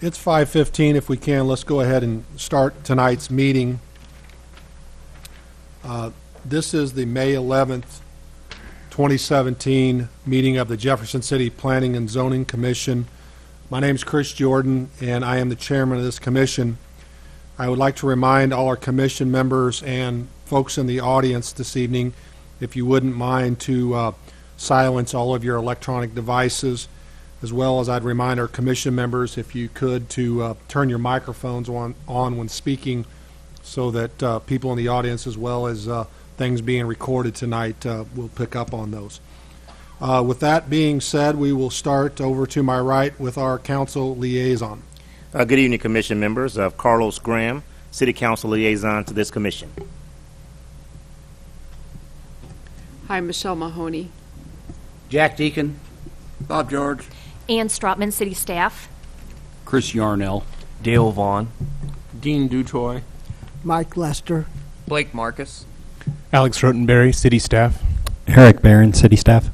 It's 5:15. If we can, let's go ahead and start tonight's meeting. This is the May 11th, 2017 meeting of the Jefferson City Planning and Zoning Commission. My name is Chris Jordan, and I am the chairman of this commission. I would like to remind all our commission members and folks in the audience this evening, if you wouldn't mind, to silence all of your electronic devices, as well as I'd remind our commission members, if you could, to turn your microphones on when speaking, so that people in the audience, as well as things being recorded tonight, will pick up on those. With that being said, we will start over to my right with our council liaison. Good evening, commission members. Carlos Graham, City Council Liaison to this commission. Hi, Michelle Mahoney. Jack Deacon. Bob George. Ann Stropman, City Staff. Chris Yarnell. Dale Vaughn. Dean Dutoy. Mike Lester. Blake Marcus. Alex Rotenberry, City Staff. Eric Barron, City Staff.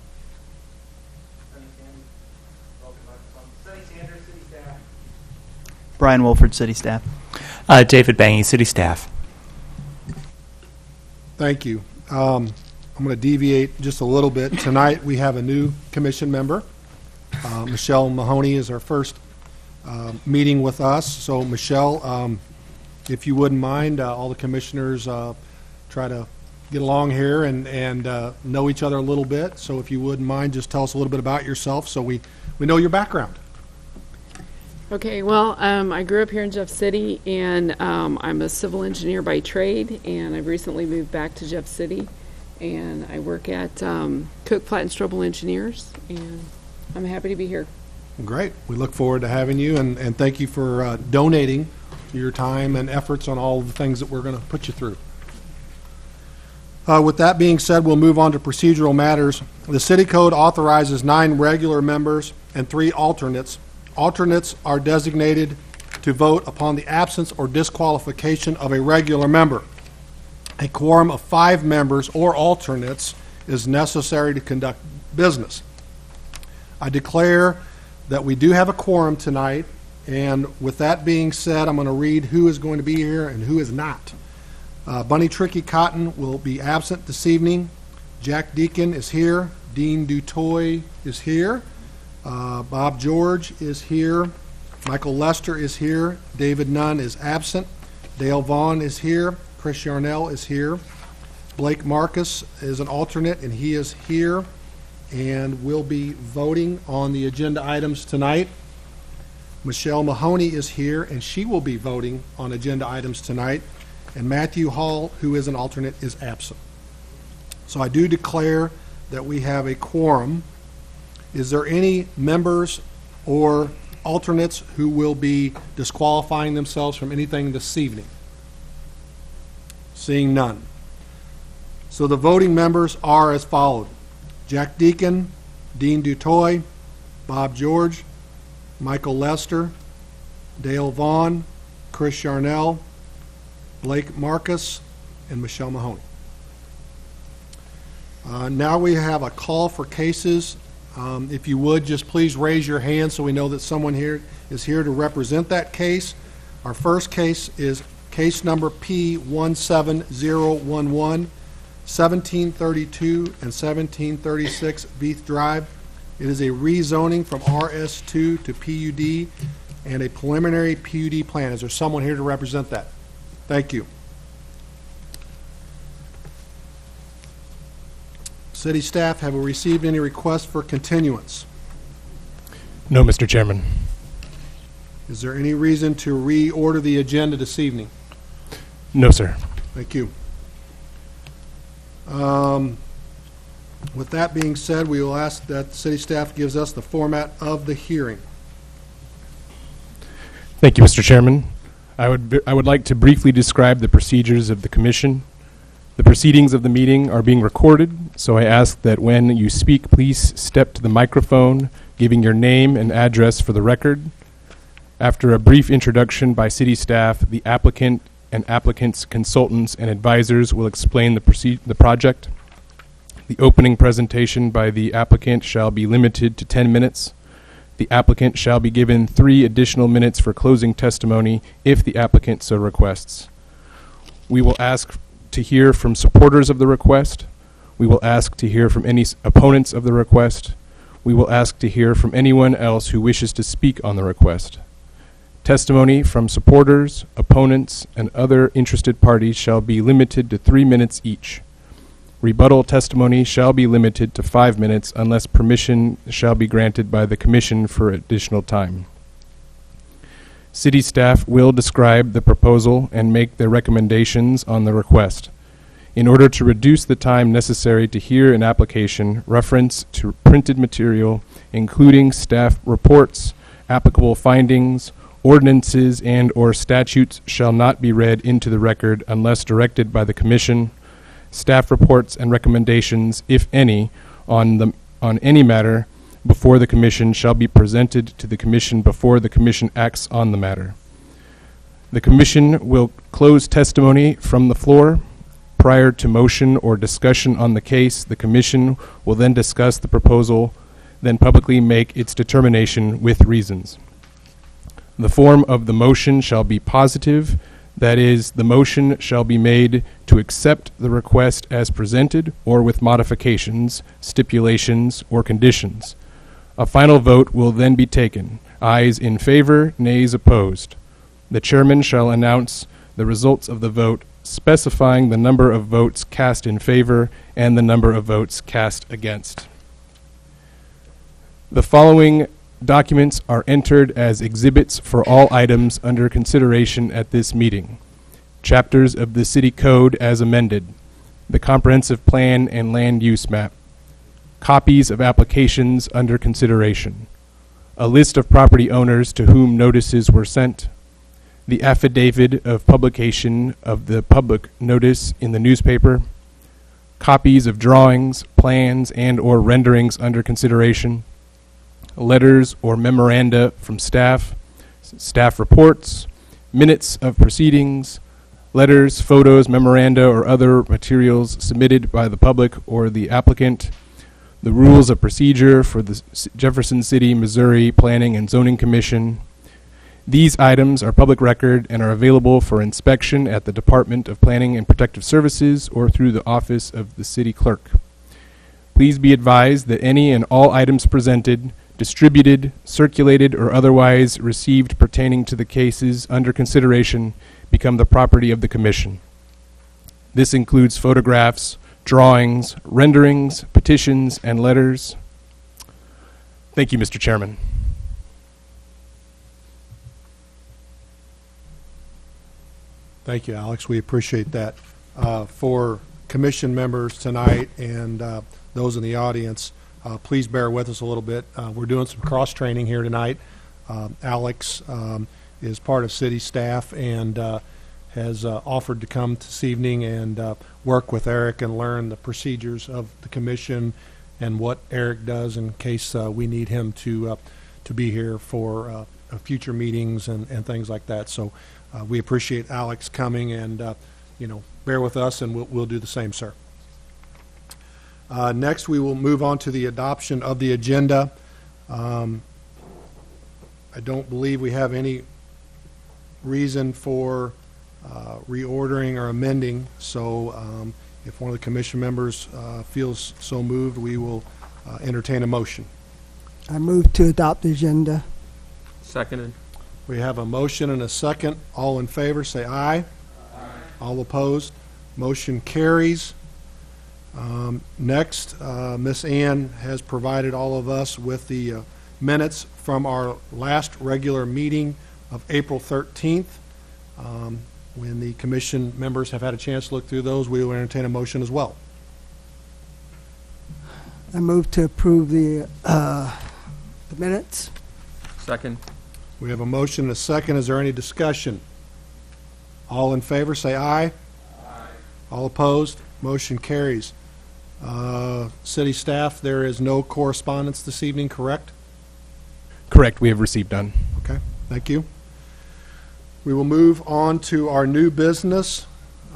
Brian Wolford, City Staff. David Bangy, City Staff. Thank you. I'm going to deviate just a little bit. Tonight we have a new commission member. Michelle Mahoney is our first meeting with us. So Michelle, if you wouldn't mind, all the commissioners try to get along here and know each other a little bit. So if you wouldn't mind, just tell us a little bit about yourself so we know your background. Okay, well, I grew up here in Jeff City, and I'm a civil engineer by trade, and I've recently moved back to Jeff City, and I work at Cook, Platt, and Strobel Engineers, and I'm happy to be here. Great. We look forward to having you, and thank you for donating your time and efforts on all of the things that we're going to put you through. With that being said, we'll move on to procedural matters. The City Code authorizes 9 regular members and 3 alternates. Alternates are designated to vote upon the absence or disqualification of a regular member. A quorum of 5 members or alternates is necessary to conduct business. I declare that we do have a quorum tonight, and with that being said, I'm going to read who is going to be here and who is not. Bunny Tricky Cotton will be absent this evening. Jack Deacon is here. Dean Dutoy is here. Bob George is here. Michael Lester is here. David Nunn is absent. Dale Vaughn is here. Chris Yarnell is here. Blake Marcus is an alternate, and he is here. And we'll be voting on the agenda items tonight. Michelle Mahoney is here, and she will be voting on agenda items tonight. And Matthew Hall, who is an alternate, is absent. So I do declare that we have a quorum. Is there any members or alternates who will be disqualifying themselves from anything this evening? Seeing none. So the voting members are as followed: Jack Deacon, Dean Dutoy, Bob George, Michael Lester, Dale Vaughn, Chris Yarnell, Blake Marcus, and Michelle Mahoney. Now we have a call for cases. If you would, just please raise your hand so we know that someone here is here to represent that case. Our first case is case number P17011, 1732 and 1736 Beath Drive. It is a rezoning from RS2 to PUD and a preliminary PUD plan. Is there someone here to represent that? Thank you. City staff, have we received any requests for continuance? No, Mr. Chairman. Is there any reason to reorder the agenda this evening? No, sir. Thank you. With that being said, we will ask that the city staff gives us the format of the hearing. Thank you, Mr. Chairman. I would like to briefly describe the procedures of the commission. The proceedings of the meeting are being recorded, so I ask that when you speak, please step to the microphone, giving your name and address for the record. After a brief introduction by city staff, the applicant and applicant's consultants and advisors will explain the project. The opening presentation by the applicant shall be limited to 10 minutes. The applicant shall be given 3 additional minutes for closing testimony if the applicant so requests. We will ask to hear from supporters of the request. We will ask to hear from any opponents of the request. We will ask to hear from anyone else who wishes to speak on the request. Testimony from supporters, opponents, and other interested parties shall be limited to 3 minutes each. Rebuttal testimony shall be limited to 5 minutes unless permission shall be granted by the Commission for additional time. City staff will describe the proposal and make their recommendations on the request. In order to reduce the time necessary to hear an application, reference to printed material, including staff reports, applicable findings, ordinances, and/or statutes shall not be read into the record unless directed by the Commission. Staff reports and recommendations, if any, on any matter before the Commission shall be presented to the Commission before the Commission acts on the matter. The Commission will close testimony from the floor. Prior to motion or discussion on the case, the Commission will then discuss the proposal, then publicly make its determination with reasons. The form of the motion shall be positive. That is, the motion shall be made to accept the request as presented or with modifications, stipulations, or conditions. A final vote will then be taken. Ayes in favor, nays opposed. The chairman shall announce the results of the vote, specifying the number of votes cast in favor and the number of votes cast against. The following documents are entered as exhibits for all items under consideration at this meeting. Chapters of the City Code as amended, the Comprehensive Plan and Land Use Map, copies of applications under consideration, a list of property owners to whom notices were sent, the affidavit of publication of the public notice in the newspaper, copies of drawings, plans, and/or renderings under consideration, letters or memoranda from staff, staff reports, minutes of proceedings, letters, photos, memoranda, or other materials submitted by the public or the applicant, the rules of procedure for the Jefferson City, Missouri Planning and Zoning Commission. These items are public record and are available for inspection at the Department of Planning and Protective Services or through the Office of the City Clerk. Please be advised that any and all items presented, distributed, circulated, or otherwise received pertaining to the cases under consideration become the property of the Commission. This includes photographs, drawings, renderings, petitions, and letters. Thank you, Mr. Chairman. Thank you, Alex. We appreciate that. For Commission members tonight and those in the audience, please bear with us a little bit. We're doing some cross-training here tonight. Alex is part of city staff and has offered to come this evening and work with Eric and learn the procedures of the Commission and what Eric does in case we need him to be here for future meetings and things like that. So we appreciate Alex coming and, bear with us and we'll do the same, sir. Next, we will move on to the adoption of the agenda. I don't believe we have any reason for reordering or amending, so if one of the Commission members feels so moved, we will entertain a motion. I move to adopt the agenda. Seconded. We have a motion and a second. All in favor, say aye. Aye. All opposed, motion carries. Next, Ms. Ann has provided all of us with the minutes from our last regular meeting of April 13th. When the Commission members have had a chance to look through those, we will entertain a motion as well. I move to approve the minutes. Second. We have a motion and a second. Is there any discussion? All in favor, say aye. Aye. All opposed, motion carries. City staff, there is no correspondence this evening, correct? Correct. We have received none. Okay, thank you. We will move on to our new business.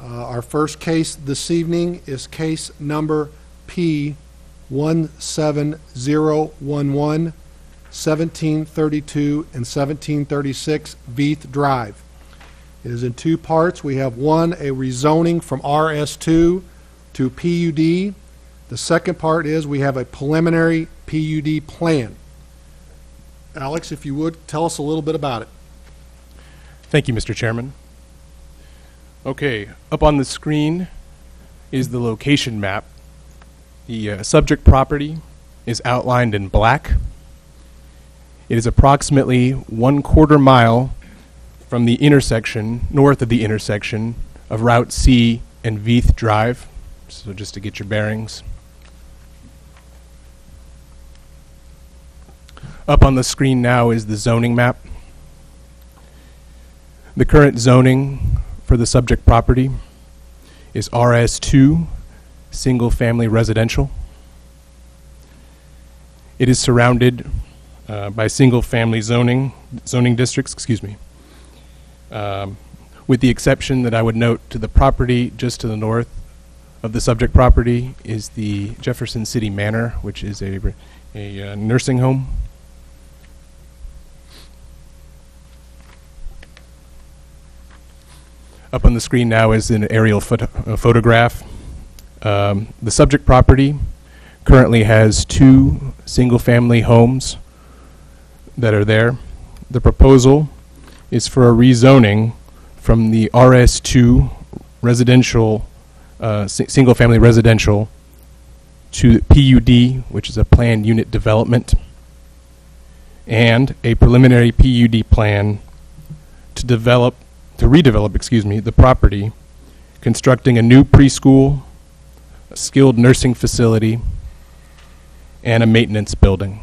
Our first case this evening is case number P17011, 1732, and 1736 Veith Drive. It is in two parts. We have one, a rezoning from RS2 to PUD. The second part is we have a preliminary PUD plan. Alex, if you would, tell us a little bit about it. Thank you, Mr. Chairman. Okay, up on the screen is the location map. The subject property is outlined in black. It is approximately 1/4 mile from the intersection, north of the intersection of Route C and Veith Drive. So just to get your bearings. Up on the screen now is the zoning map. The current zoning for the subject property is RS2, single family residential. It is surrounded by single family zoning districts, with the exception that I would note to the property just to the north of the subject property is the Jefferson City Manor, which is a nursing home. Up on the screen now is an aerial photograph. The subject property currently has 2 single-family homes that are there. The proposal is for a rezoning from the RS2 residential, single-family residential, to PUD, which is a planned unit development, and a preliminary PUD plan to redevelop the property, constructing a new preschool, a skilled nursing facility, and a maintenance building.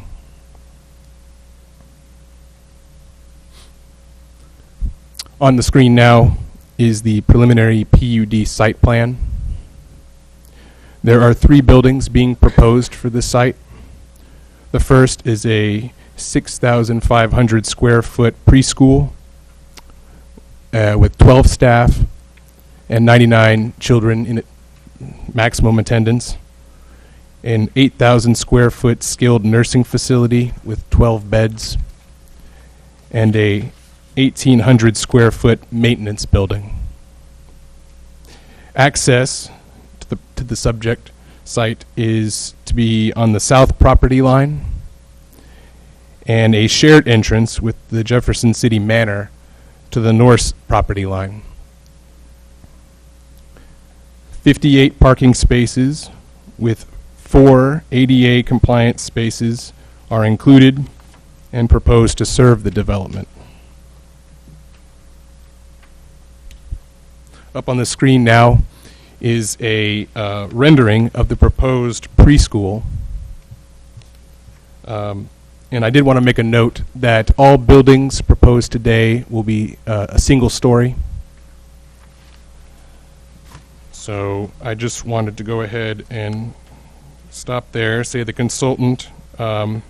On the screen now is the preliminary PUD site plan. There are 3 buildings being proposed for this site. The first is a 6,500 square foot preschool with 12 staff and 99 children in maximum attendance. An 8,000 square foot skilled nursing facility with 12 beds, and a 1,800 square foot maintenance building. Access to the subject site is to be on the south property line, and a shared entrance with the Jefferson City Manor to the north property line. 58 parking spaces with 4 ADA compliant spaces are included and proposed to serve the development. Up on the screen now is a rendering of the proposed preschool. And I did want to make a note that all buildings proposed today will be a single story. So I just wanted to go ahead and stop there, say the consultant can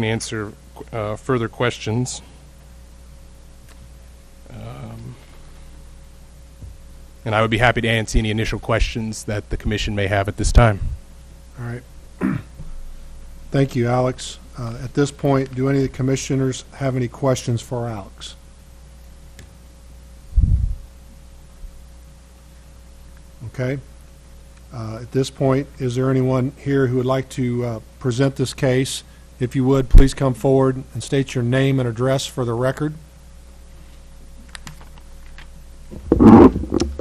answer further questions. And I would be happy to answer any initial questions that the commission may have at this time. All right. Thank you, Alex. At this point, do any of the commissioners have any questions for Alex? Okay. At this point, is there anyone here who would like to present this case? If you would, please come forward and state your name and address for the record.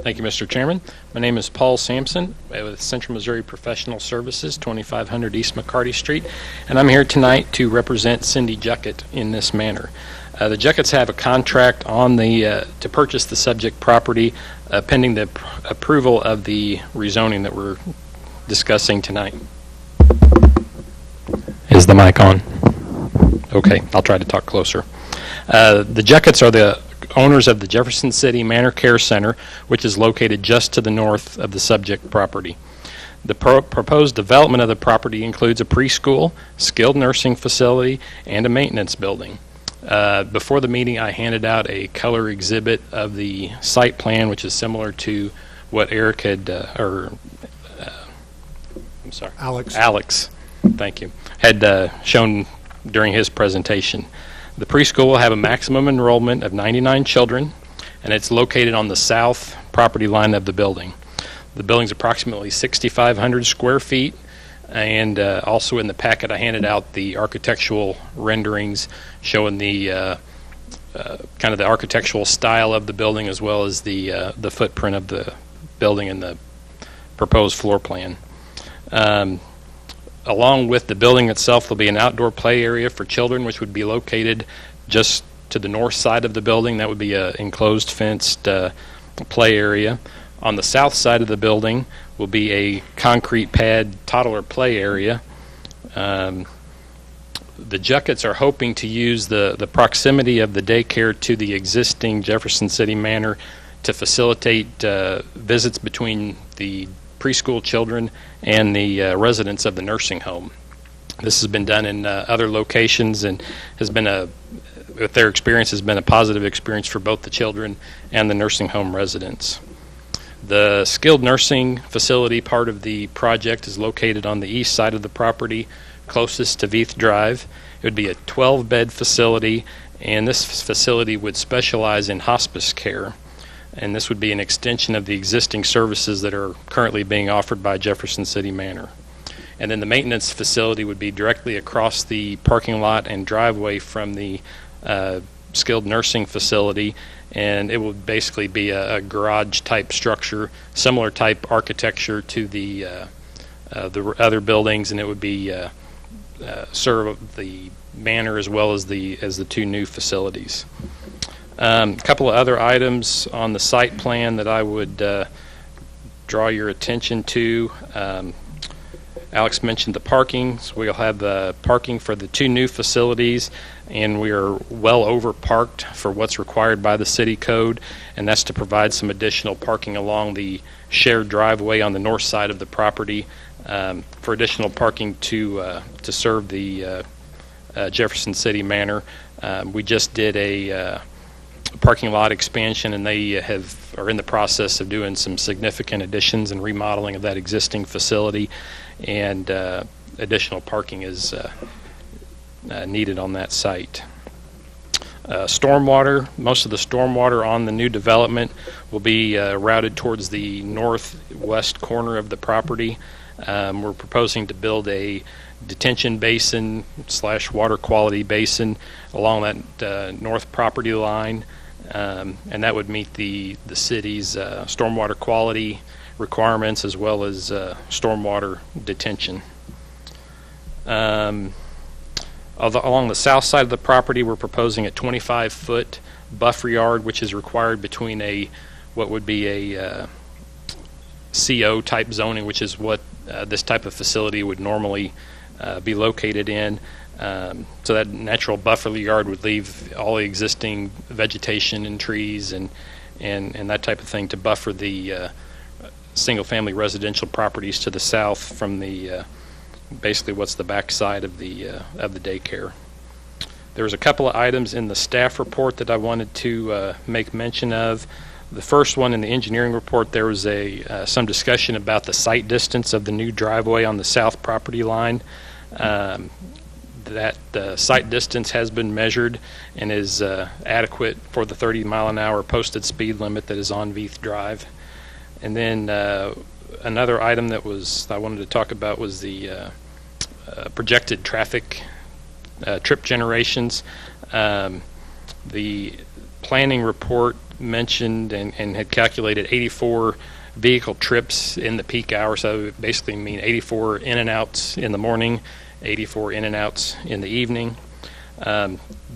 Thank you, Mr. Chairman. My name is Paul Sampson with Central Missouri Professional Services, 2500 East McCarty Street, and I'm here tonight to represent Cindy Juckett in this manner. The Jucketts have a contract on the to purchase the subject property pending the approval of the rezoning that we're discussing tonight. Is the mic on? Okay, I'll try to talk closer. The Jucketts are the owners of the Jefferson City Manor Care Center, which is located just to the north of the subject property. The proposed development of the property includes a preschool, skilled nursing facility, and a maintenance building. Before the meeting, I handed out a color exhibit of the site plan, which is similar to what Eric had, I'm sorry. Alex. Thank you. Had shown during his presentation. The preschool will have a maximum enrollment of 99 children, and it's located on the south property line of the building. The building's approximately 6,500 square feet, and also in the packet I handed out the architectural renderings showing the kind of the architectural style of the building as well as the footprint of the building and the proposed floor plan. Along with the building itself, there'll be an outdoor play area for children, which would be located just to the north side of the building. That would be an enclosed, fenced play area. On the south side of the building will be a concrete pad toddler play area. The Juckets are hoping to use the proximity of the daycare to the existing Jefferson City Manor to facilitate visits between the preschool children and the residents of the nursing home. This has been done in other locations and has been with their experience, has been a positive experience for both the children and the nursing home residents. The skilled nursing facility part of the project is located on the east side of the property, closest to Veith Drive. It would be a 12-bed facility, and this facility would specialize in hospice care. And this would be an extension of the existing services that are currently being offered by Jefferson City Manor. And then the maintenance facility would be directly across the parking lot and driveway from the skilled nursing facility, and it would basically be a garage-type structure, similar type architecture to the other buildings, and it would be serve the manor as well as the two new facilities. A couple of other items on the site plan that I would draw your attention to. Alex mentioned the parking, so we'll have the parking for the two new facilities, and we are well over parked for what's required by the city code, and that's to provide some additional parking along the shared driveway on the north side of the property for additional parking to serve the Jefferson City Manor. We just did a parking lot expansion, and they are in the process of doing some significant additions and remodeling of that existing facility, and additional parking is needed on that site. Stormwater, most of the stormwater on the new development will be routed towards the northwest corner of the property. We're proposing to build a detention basin / water quality basin along that north property line, and that would meet the city's stormwater quality requirements as well as stormwater detention. Along the south side of the property, we're proposing a 25-foot buffer yard, which is required between what would be a CO type zoning, which is what this type of facility would normally be located in. So that natural buffer yard would leave all the existing vegetation and trees and that type of thing to buffer the single-family residential properties to the south from the basically what's the back side of the daycare. There was a couple of items in the staff report that I wanted to make mention of. The first one in the engineering report, there was some discussion about the site distance of the new driveway on the south property line. That the site distance has been measured and is adequate for the 30-mile-an-hour posted speed limit that is on Veith Drive. And then another item that I wanted to talk about was the projected traffic trip generations. The planning report mentioned and had calculated 84 vehicle trips in the peak hour, so it would basically mean 84 in and outs in the morning, 84 in and outs in the evening.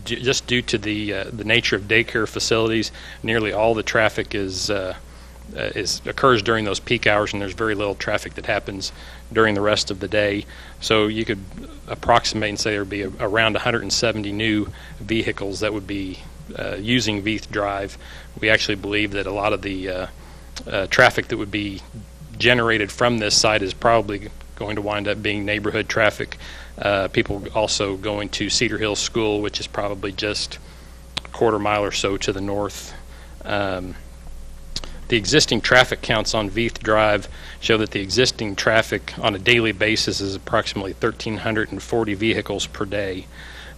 Just due to the nature of daycare facilities, nearly all the traffic occurs during those peak hours, and there's very little traffic that happens during the rest of the day. So you could approximate and say there would be around 170 new vehicles that would be using Veith Drive. We actually believe that a lot of the traffic that would be generated from this site is probably going to wind up being neighborhood traffic. People also going to Cedar Hill School, which is probably just a quarter mile or so to the north. The The existing traffic counts on Veith Drive show that the existing traffic on a daily basis is approximately 1,340 vehicles per day.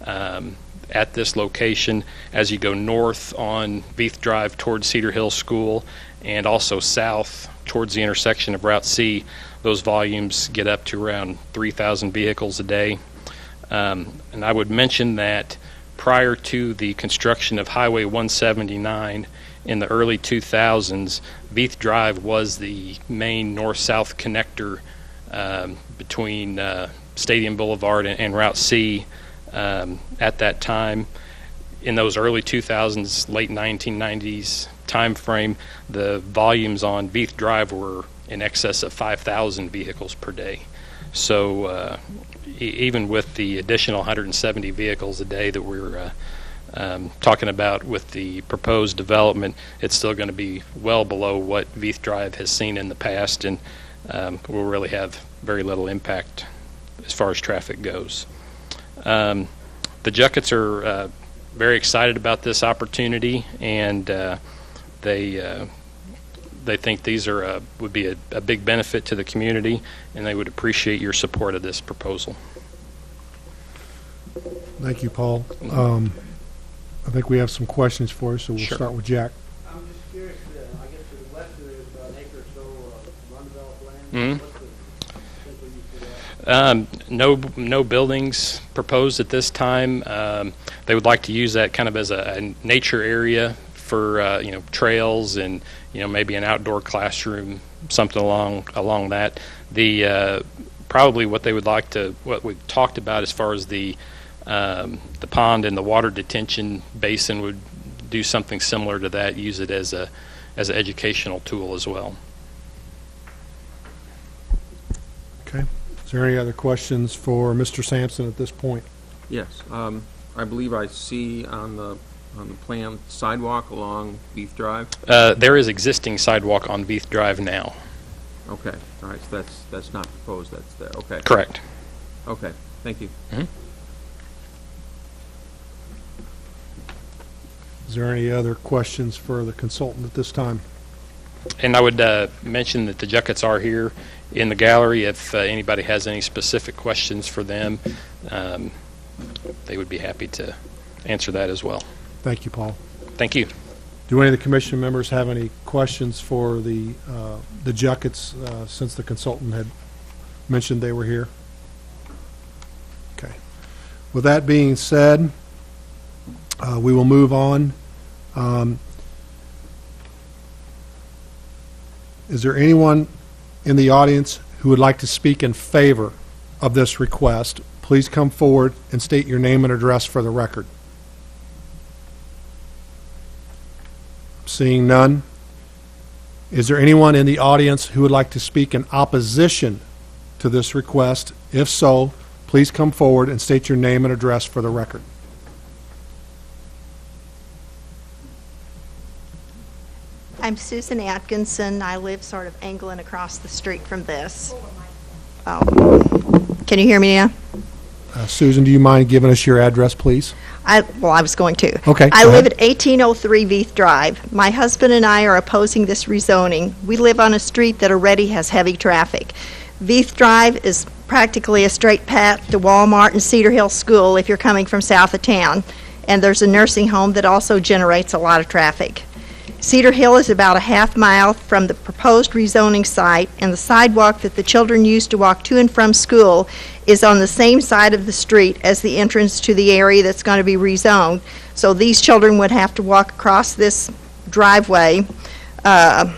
At this location, as you go north on Veith Drive towards Cedar Hill School and also south towards the intersection of Route C, those volumes get up to around 3,000 vehicles a day. And I would mention that prior to the construction of Highway 179 in the early 2000s, Veith Drive was the main north-south connector between Stadium Boulevard and Route C. At that time, in those early 2000s, late 1990s time frame, the volumes on Veith Drive were in excess of 5,000 vehicles per day. So even with the additional 170 vehicles a day that we're talking about with the proposed development, it's still going to be well below what Veith Drive has seen in the past, and will really have very little impact as far as traffic goes. The Juckets are very excited about this opportunity, and they think these are would be a big benefit to the community, and they would appreciate your support of this proposal. Thank you, Paul. I think we have some questions for you, so we'll Sure. start with Jack. I'm just curious, I guess to the west there's an acre or so of undeveloped land. What's the simple use of that? No buildings proposed at this time. They would like to use that kind of as a nature area for trails and maybe an outdoor classroom, something along that. The probably what we've talked about as far as the pond and the water detention basin would do something similar to that. Use it as an educational tool as well. Okay. Is there any other questions for Mr. Sampson at this point? Yes. I believe I see on the plan sidewalk along Veith Drive. There is existing sidewalk on Veith Drive now. Okay. All right. So that's not proposed. That's there. Okay. Correct. Okay. Thank you. Is there any other questions for the consultant at this time? And I would mention that the Juckets are here in the gallery. If anybody has any specific questions for them, they would be happy to answer that as well. Thank you, Paul. Thank you. Do any of the commission members have any questions for the Juckets since the consultant had mentioned they were here? Okay. With that being said, we will move on. Is there anyone in the audience who would like to speak in favor of this request? Please come forward and state your name and address for the record. Seeing none. Is there anyone in the audience who would like to speak in opposition to this request? If so, please come forward and state your name and address for the record. I'm Susan Atkinson. I live sort of angling across the street from this. Can you hear me now? Susan, do you mind giving us your address, please? I was going to. Okay, I go live ahead. at 1803 Veith Drive. My husband and I are opposing this rezoning. We live on a street that already has heavy traffic. Veith Drive is practically a straight path to Walmart and Cedar Hill School if you're coming from south of town. And there's a nursing home that also generates a lot of traffic. Cedar Hill is about a half mile from the proposed rezoning site, and the sidewalk that the children use to walk to and from school is on the same side of the street as the entrance to the area that's going to be rezoned. So these children would have to walk across this driveway. I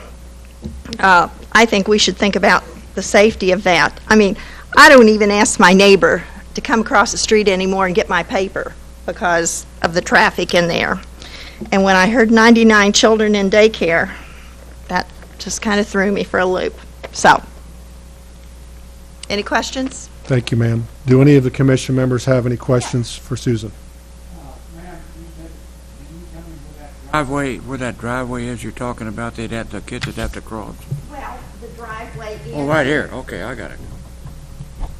think we should think about the safety of that. I mean, I don't even ask my neighbor to come across the street anymore and get my paper because of the traffic in there. And when I heard 99 children in daycare, that just kind of threw me for a loop. So, any questions? Thank you, ma'am. Do any of the commission members have any questions for Susan? Driveway, where that driveway is you're talking about, the kids would have to cross. Well, the driveway is... Oh, right here. Okay, I got it.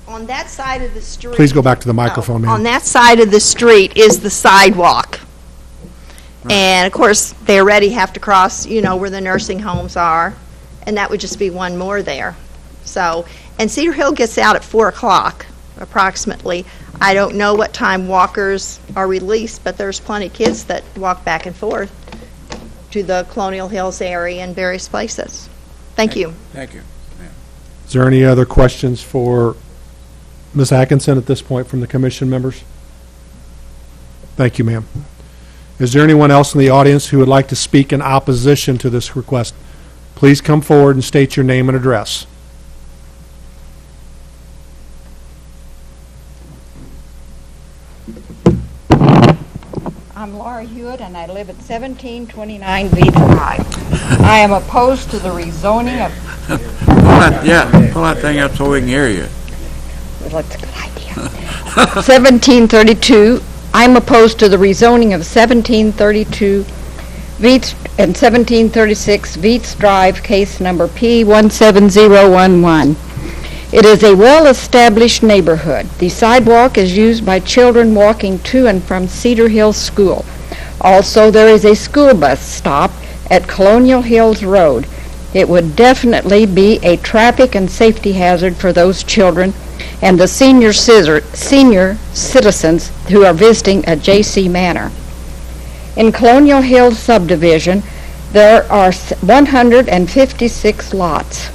On that side of the street... Please go back to the microphone, ma'am. On that side of the street is the sidewalk. And of course, they already have to cross, where the nursing homes are, and that would just be one more there. So, and Cedar Hill gets out at 4 o'clock, approximately. I don't know what time walkers are released, but there's plenty of kids that walk back and forth to the Colonial Hills area and various places. Thank you. Thank you. Is there any other questions for Ms. Atkinson at this point from the commission members? Thank you, ma'am. Is there anyone else in the audience who would like to speak in opposition to this request? Please come forward and state your name and address. I'm Laura Hewitt, and I live at 1729 Beach Drive. I am opposed to the rezoning of... Pull that thing up so we can hear you. Well, that's a good idea. 1732, I'm opposed to the rezoning of 1732 Veets and 1736 Veets Drive, case number P17011. It is a well-established neighborhood. The sidewalk is used by children walking to and from Cedar Hills School. Also, there is a school bus stop at Colonial Hills Road. It would definitely be a traffic and safety hazard for those children and the senior citizens who are visiting at J.C. Manor. In Colonial Hills subdivision, there are 156 lots.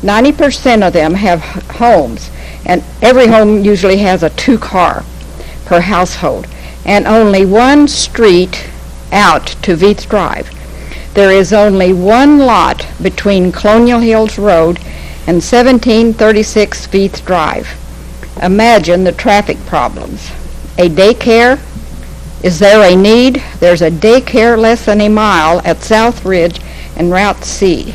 90% of them have homes, and every home usually has a 2-car per household, and only one street out to Veets Drive. There is only one lot between Colonial Hills Road and 1736 Veets Drive. Imagine the traffic problems. A daycare? Is there a need? There's a daycare less than a mile at South Ridge and Route C.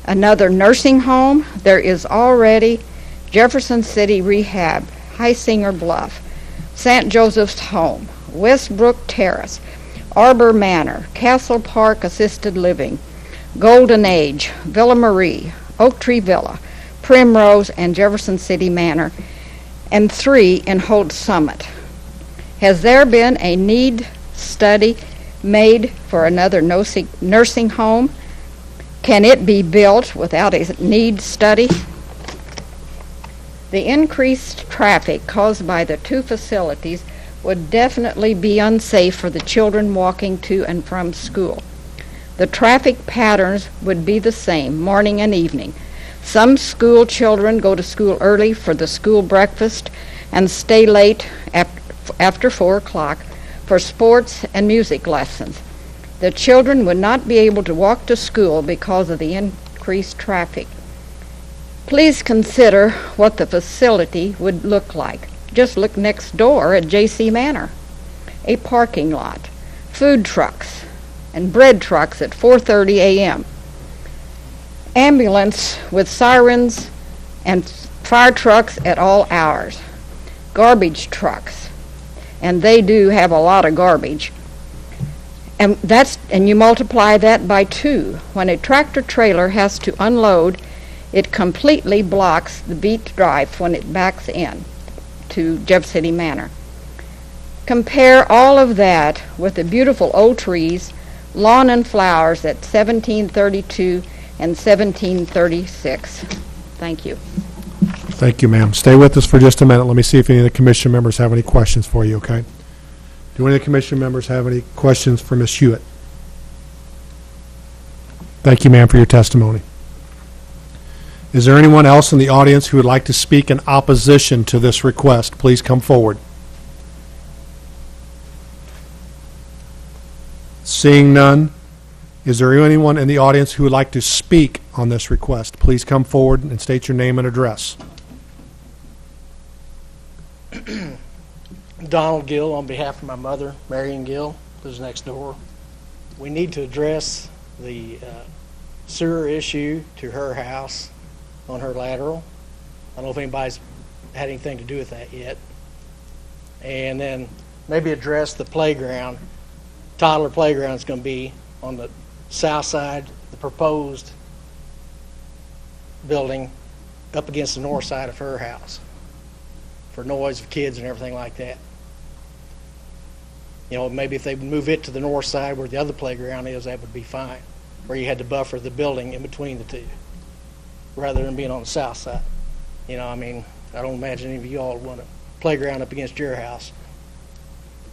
Another nursing home, there is already Jefferson City Rehab, Highsinger Bluff, St. Joseph's Home, Westbrook Terrace, Arbor Manor, Castle Park Assisted Living, Golden Age, Villa Marie, Oak Tree Villa, Primrose, and Jefferson City Manor, and 3 in Holt Summit. Has there been a need study made for another nursing home? Can it be built without a need study? The increased traffic caused by the 2 facilities would definitely be unsafe for the children walking to and from school. The traffic patterns would be the same, morning and evening. Some school children go to school early for the school breakfast and stay late after 4 o'clock for sports and music lessons. The children would not be able to walk to school because of the increased traffic. Please consider what the facility would look like. Just look next door at J.C. Manor. A parking lot, food trucks, and bread trucks at 4:30 a.m. Ambulance with sirens and fire trucks at all hours. Garbage trucks, and they do have a lot of garbage. And you multiply that by 2. When a tractor trailer has to unload, it completely blocks the Veets Drive when it backs in to Jeff City Manor. Compare all of that with the beautiful old trees, lawn and flowers at 1732 and 1736. Thank you. Thank you, ma'am. Stay with us for just a minute. Let me see if any of the commission members have any questions for you, okay? Do any of the commission members have any questions for Ms. Hewitt? Thank you, ma'am, for your testimony. Is there anyone else in the audience who would like to speak in opposition to this request? Please come forward. Seeing none, is there anyone in the audience who would like to speak on this request? Please come forward and state your name and address. Donald Gill on behalf of my mother, Marion Gill, lives next door. We need to address the sewer issue to her house on her lateral. I don't know if anybody's had anything to do with that yet. And then maybe address the playground. Toddler playground is going to be on the south side, the proposed building up against the north side of her house for noise of kids and everything like that. You know, maybe if they move it to the north side where the other playground is, that would be fine. Where you had to buffer the building in between the two, rather than being on the south side. You know, I mean, I don't imagine any of you all want a playground up against your house.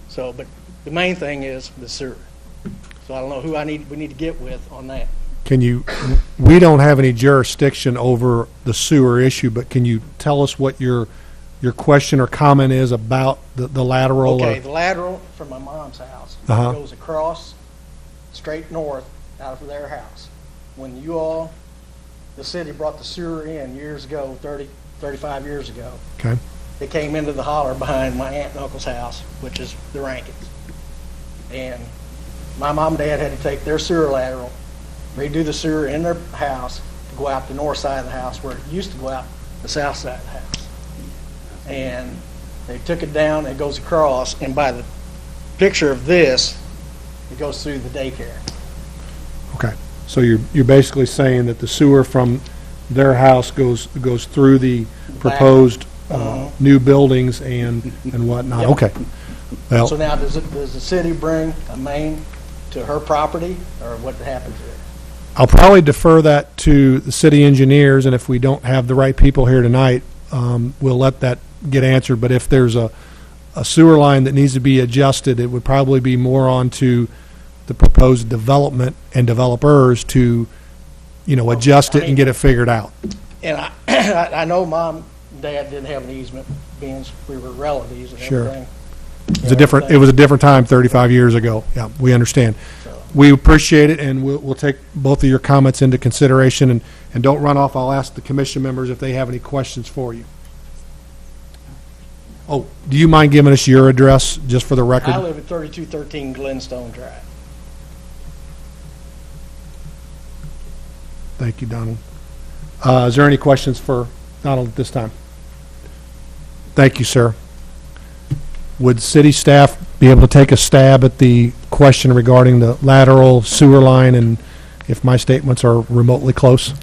So, but the main thing is the sewer. So I don't know who we need to get with on that. We don't have any jurisdiction over the sewer issue, but can you tell us what your question or comment is about the lateral? Okay, the lateral from my mom's house goes across straight north out of their house. When the city brought the sewer in years ago, 35 years ago, okay, it came into the holler behind my aunt and uncle's house, which is the Rankins. And my mom and dad had to take their sewer lateral, redo the sewer in their house to go out the north side of the house where it used to go out the south side of the house. And they took it down, it goes across, and by the picture of this, it goes through the daycare. Okay, so you're basically saying that the sewer from their house goes through the proposed new buildings and whatnot. Yep. Okay. Well, So now, does the city bring a main to her property, or what happens there? I'll probably defer that to the city engineers, and if we don't have the right people here tonight, we'll let that get answered. But if there's a sewer line that needs to be adjusted, it would probably be more onto the proposed development and developers to, adjust it and get it figured out. And I know Mom and Dad didn't have an easement, being we were relatives and Sure. everything. It was a different time 35 years ago. Yeah, we understand. We appreciate it, and we'll take both of your comments into consideration, and don't run off. I'll ask the commission members if they have any questions for you. Oh, do you mind giving us your address, just for the record? I live at 3213 Glenstone Drive. Thank you, Donald. Is there any questions for Donald at this time? Thank you, sir. Would city staff be able to take a stab at the question regarding the lateral sewer line, and if my statements are remotely close?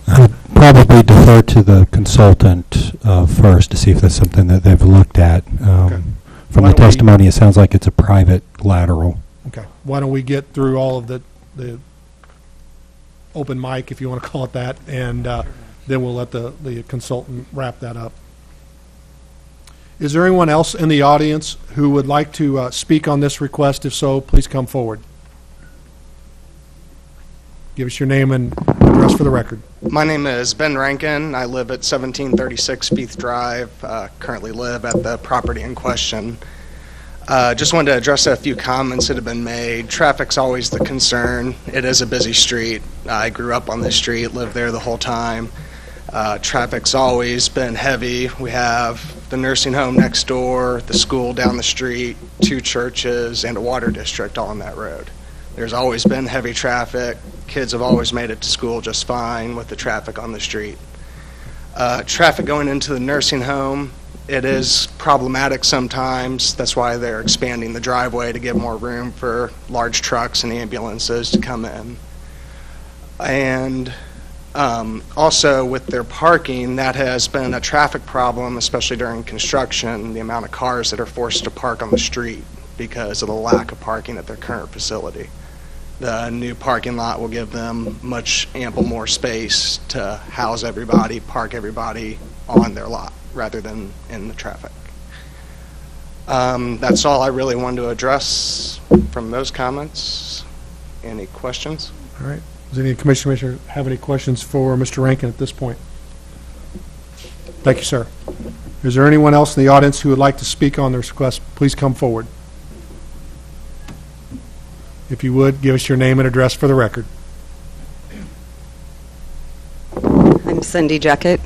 I would probably defer to the consultant first to see if that's something that they've looked at. From the testimony, it sounds like it's a private lateral. Okay. Why don't we get through all of the open mic, if you want to call it that, and then we'll let the consultant wrap that up. Is there anyone else in the audience who would like to speak on this request? If so, please come forward. Give us your name and address for the record. My name is Ben Rankin. I live at 1736 Beath Drive. Currently live at the property in question. Just wanted to address a few comments that have been made. Traffic's always the concern. It is a busy street. I grew up on this street, lived there the whole time. Traffic's always been heavy. We have the nursing home next door, the school down the street, 2 churches, and a water district all on that road. There's always been heavy traffic. Kids have always made it to school just fine with the traffic on the street. Traffic going into the nursing home, it is problematic sometimes. That's why they're expanding the driveway to give more room for large trucks and ambulances to come in. And also with their parking, that has been a traffic problem, especially during construction, the amount of cars that are forced to park on the street because of the lack of parking at their current facility. The new parking lot will give them ample more space to house everybody, park everybody on their lot rather than in the traffic. That's all I really wanted to address from those comments. Any questions? All right. Does any commissioner have any questions for Mr. Rankin at this point? Thank you, sir. Is there anyone else in the audience who would like to speak on this request? Please come forward. If you would, give us your name and address for the record. I'm Cindy Jacket.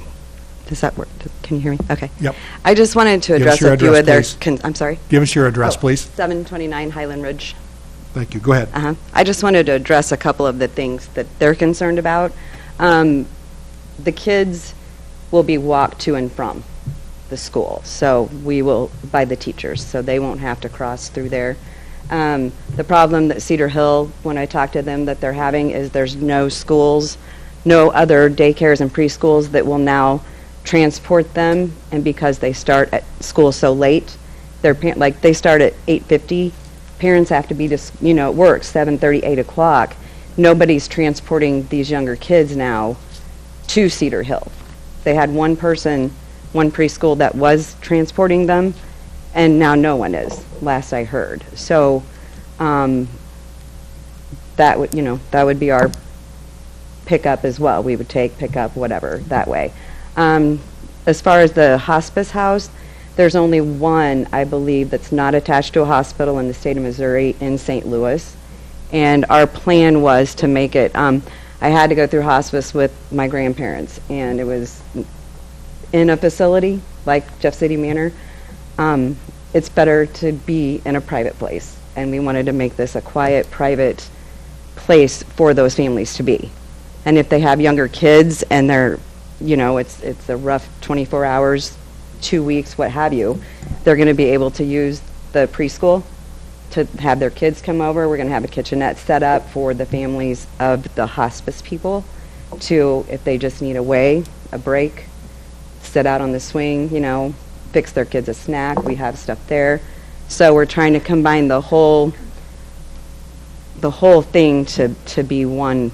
Does that work? Can you hear me? Okay. Yep. I just wanted to address a few of their... I'm sorry? Give us your address, please. 729 Highland Ridge. Thank you. Go ahead. I just wanted to address a couple of the things that they're concerned about. The kids will be walked to and from the school, so by the teachers, so they won't have to cross through there. The problem that Cedar Hill, when I talked to them, that they're having is there's no schools, no other daycares and preschools that will now transport them, and because they start at school so late, they start at 8:50, parents have to be at work 7:30, 8 o'clock. Nobody's transporting these younger kids now to Cedar Hill. They had one person, one preschool that was transporting them, and now no one is, last I heard. So that would be our pickup as well. We would take, pick up, whatever, that way. As far as the hospice house, there's only one, I believe, that's not attached to a hospital in the state of Missouri in St. Louis. And our plan was to make it, I had to go through hospice with my grandparents, and it was in a facility like Jeff City Manor. It's better to be in a private place, and we wanted to make this a quiet, private place for those families to be. And if they have younger kids and they're, it's a rough 24 hours, 2 weeks, what have you, they're going to be able to use the preschool to have their kids come over. We're going to have a kitchenette set up for the families of the hospice people to, if they just need a break, sit out on the swing, fix their kids a snack. We have stuff there. So we're trying to combine the whole thing to be one,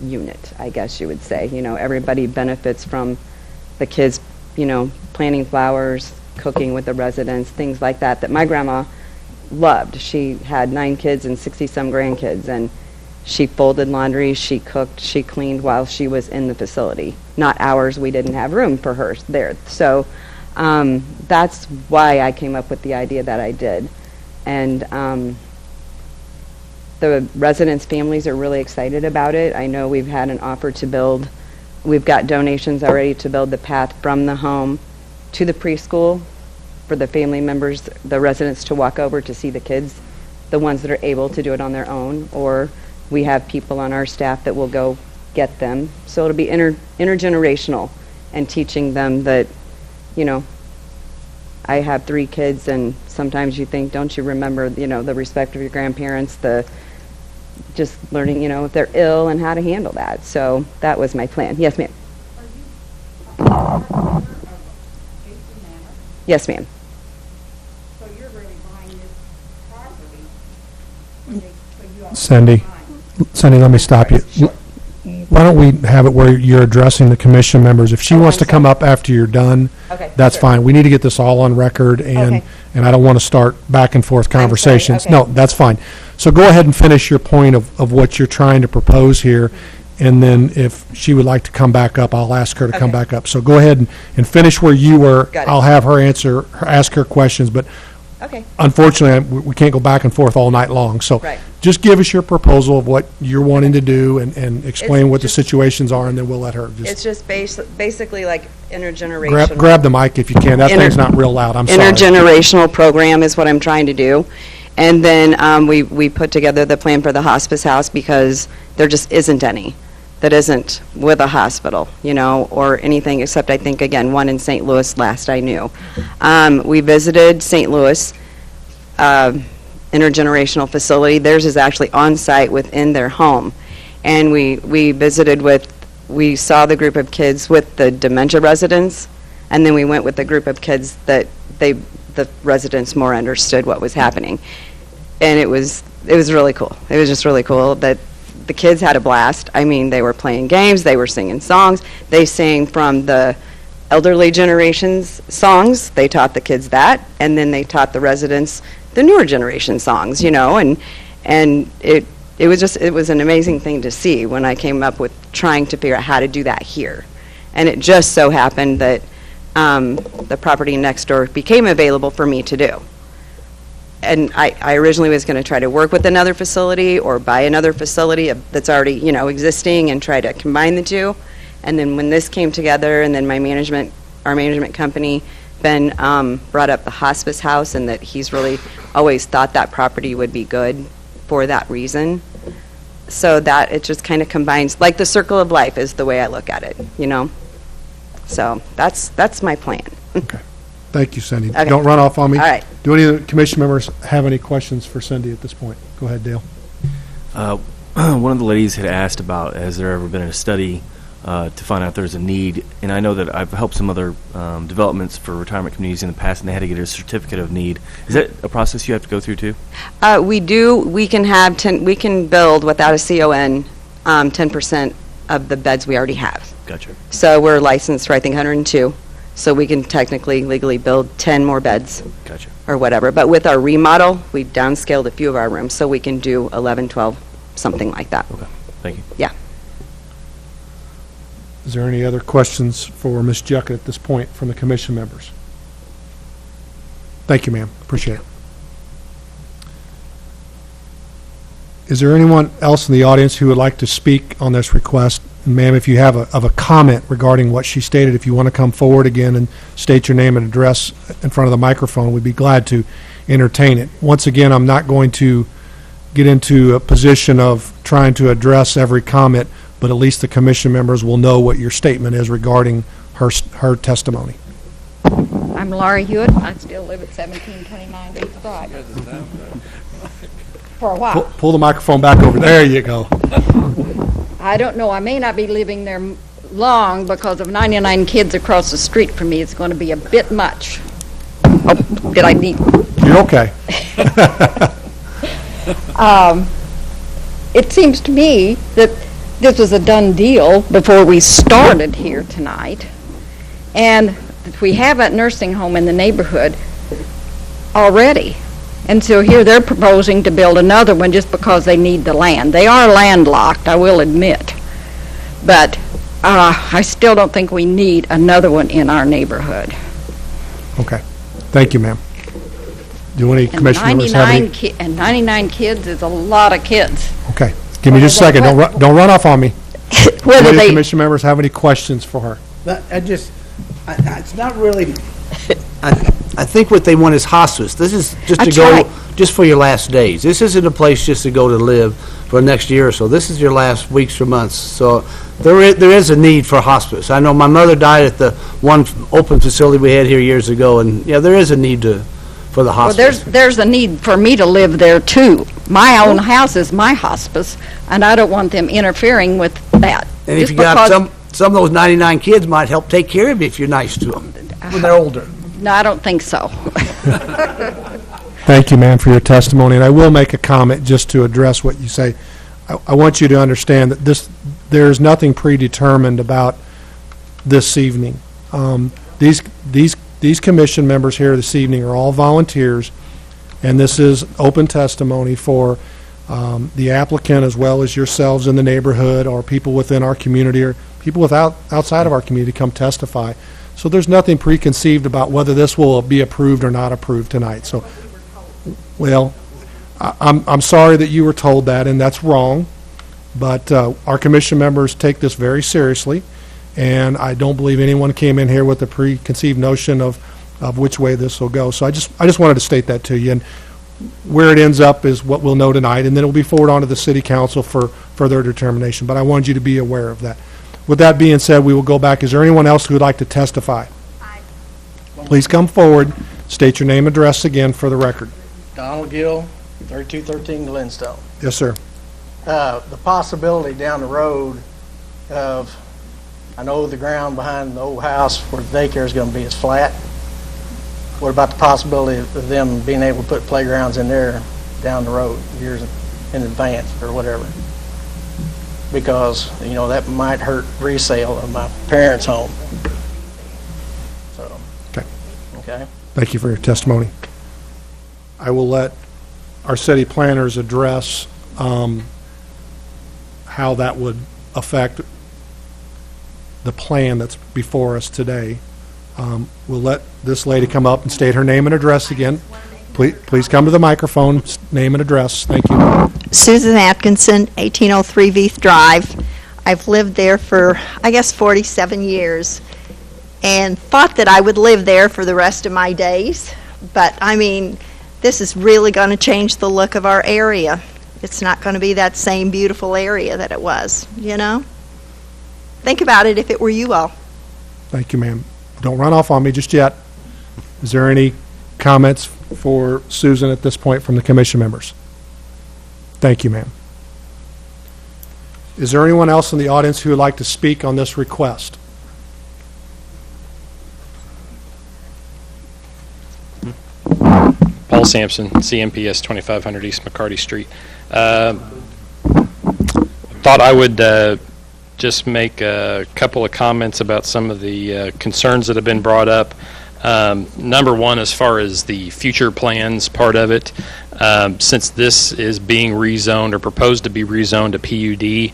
unit, I guess you would say. Everybody benefits from the kids, planting flowers, cooking with the residents, things like that my grandma loved. She had 9 kids and 60-some grandkids, and she folded laundry, she cooked, she cleaned while she was in the facility. Not hours, we didn't have room for her there. So that's why I came up with the idea that I did. And the residents' families are really excited about it. I know we've had an offer to build, we've got donations already to build the path from the home to the preschool for the family members, the residents to walk over to see the kids, the ones that are able to do it on their own, or we have people on our staff that will go get them. So it'll be intergenerational, and teaching them that, I have 3 kids, and sometimes you think, don't you remember, the respect of your grandparents, just learning, if they're ill and how to handle that. So that was my plan. Yes, ma'am. Yes, ma'am. So you're really buying this property? Cindy, let me stop you. Why don't we have it where you're addressing the commission members? If she wants to come up after you're done, that's fine. We need to get this all on record, and I don't want to start back and forth conversations. No, that's fine. So go ahead and finish your point of what you're trying to propose here, and then if she would like to come back up, I'll ask her to come back up. So go ahead and finish where you were. I'll have her ask her questions, but unfortunately, we can't go back and forth all night long. So just give us your proposal of what you're wanting to do, and explain what the situations are, and then we'll let her. It's just basically like intergenerational. Grab the mic if you can. That thing's not real loud. I'm sorry. Intergenerational program is what I'm trying to do. And then we put together the plan for the hospice house because there just isn't any that isn't with a hospital, or anything except, I think, again, one in St. Louis last I knew. We visited St. Louis intergenerational facility. Theirs is actually on site within their home. And we visited we saw the group of kids with the dementia residents, and then we went with the group of kids that the residents more understood what was happening. And it was really cool. It was just really cool that the kids had a blast. I mean, they were playing games, they were singing songs. They sang from the elderly generation's songs. They taught the kids that, and then they taught the residents the newer generation songs, and it was an amazing thing to see when I came up with trying to figure out how to do that here. And it just so happened that the property next door became available for me to do. And I originally was going to try to work with another facility or buy another facility that's already, existing and try to combine the two. And then when this came together, and then our management company, Ben, brought up the hospice house, and that he's really always thought that property would be good for that reason. So that it just kind of combines, like the circle of life is the way I look at it, So that's my plan. Okay. Thank you, Cindy. Don't run off on me. All right. Do any of the commission members have any questions for Cindy at this point? Go ahead, Dale. One of the ladies had asked about, has there ever been a study to find out there's a need. And I know that I've helped some other developments for retirement communities in the past, and they had to get a certificate of need. Is that a process you have to go through too? We do. We can build without a CON 10% of the beds we already have. Gotcha. So we're licensed for, I think, 102. So we can technically, legally build 10 more beds. Gotcha. Or whatever. But with our remodel, we've downscaled a few of our rooms, so we can do 11, 12, something like that. Okay. Thank you. Yeah. Is there any other questions for Ms. Juckett at this point from the commission members? Thank you, ma'am. Appreciate it. Is there anyone else in the audience who would like to speak on this request? And ma'am, if you have a comment regarding what she stated, if you want to come forward again and state your name and address in front of the microphone, we'd be glad to entertain it. Once again, I'm not going to get into a position of trying to address every comment, but at least the commission members will know what your statement is regarding her testimony. I'm Laurie Hewitt. I still live at 1729 Beach Drive. For a while. Pull the microphone back over. There you go. I don't know. I may not be living there long because of 99 kids across the street from me. It's going to be a bit much. Oh, did I need? You're okay. It seems to me that this was a done deal before we started here tonight, and we have a nursing home in the neighborhood already. And so here they're proposing to build another one just because they need the land. They are landlocked, I will admit. But I still don't think we need another one in our neighborhood. Okay. Thank you, ma'am. Do any commission members have any? And 99 kids is a lot of kids. Okay. Give me just a second. Don't run off on me. Whether Do any they commission members have any questions for her? It's not really, I think what they want is hospice. This is just to That's go, right. just for your last days. This isn't a place just to go to live for the next year or so. This is your last weeks or months. So there is a need for hospice. I know my mother died at the one open facility we had here years ago, and yeah, there is a need for the Well, hospice. there's a need for me to live there too. My own house is my hospice, and I don't want them interfering with that. And if Just you got because- some of those 99 kids might help take care of you if you're nice to them when they're older. No, I don't think so. Thank you, ma'am, for your testimony. And I will make a comment just to address what you say. I want you to understand that there's nothing predetermined about this evening. These commission members here this evening are all volunteers, and this is open testimony for the applicant as well as yourselves in the neighborhood or people within our community or people outside of our community come testify. So there's nothing preconceived about whether this will be approved or not approved tonight. So, well, I'm sorry that you were told that, and that's wrong. But our commission members take this very seriously, and I don't believe anyone came in here with a preconceived notion of which way this will go. So I just wanted to state that to you. And where it ends up is what we'll know tonight, and then it will be forwarded on to the city council for further determination. But I wanted you to be aware of that. With that being said, we will go back. Is there anyone else who would like to testify? Please come forward. State your name and address again for the record. Donald Gill, 3213 Glenstone. Yes, sir. The possibility down the road of, I know the ground behind the old house where the daycare is going to be is flat. What about the possibility of them being able to put playgrounds in there down the road, years in advance or whatever? Because, you know, that might hurt resale of my parents' home. So, okay. Thank you for your testimony. I will let our city planners address how that would affect the plan that's before us today. We'll let this lady come up and state her name and address again. Please come to the microphone, name and address. Thank you. Susan Atkinson, 1803 Veith Drive. I've lived there for, I guess, 47 years and thought that I would live there for the rest of my days. But, I mean, this is really going to change the look of our area. It's not going to be that same beautiful area that it was, you know? Think about it if it were you all. Thank you, ma'am. Don't run off on me just yet. Is there any comments for Susan at this point from the commission members? Thank you, ma'am. Is there anyone else in the audience who would like to speak on this request? Paul Sampson, CMPS 2500 East McCarty Street. Thought I would just make a couple of comments about some of the concerns that have been brought up. Number one, as far as the future plans part of it, since this is being rezoned or proposed to be rezoned to PUD,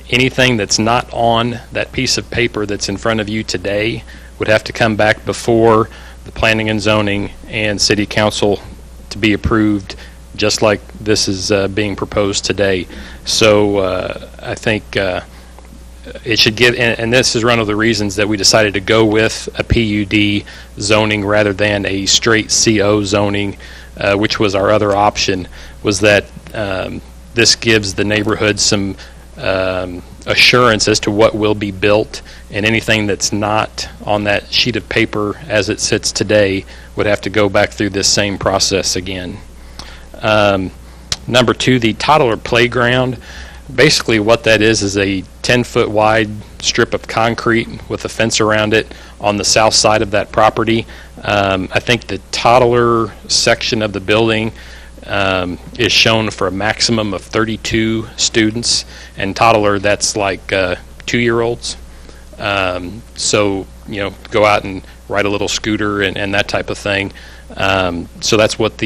anything that's not on that piece of paper that's in front of you today would have to come back before the Planning and Zoning and City Council to be approved, just like this is being proposed today. So I think it should get, and this is one of the reasons that we decided to go with a PUD zoning rather than a straight CO zoning, which was our other option, was that this gives the neighborhood some assurance as to what will be built, and anything that's not on that sheet of paper as it sits today would have to go back through this same process again. Number two, the toddler playground. Basically what that is a 10-foot wide strip of concrete with a fence around it on the south side of that property. I think the toddler section of the building is shown for a maximum of 32 students, and toddler, that's like 2-year-olds. So, go out and ride a little scooter and that type of thing. So that's what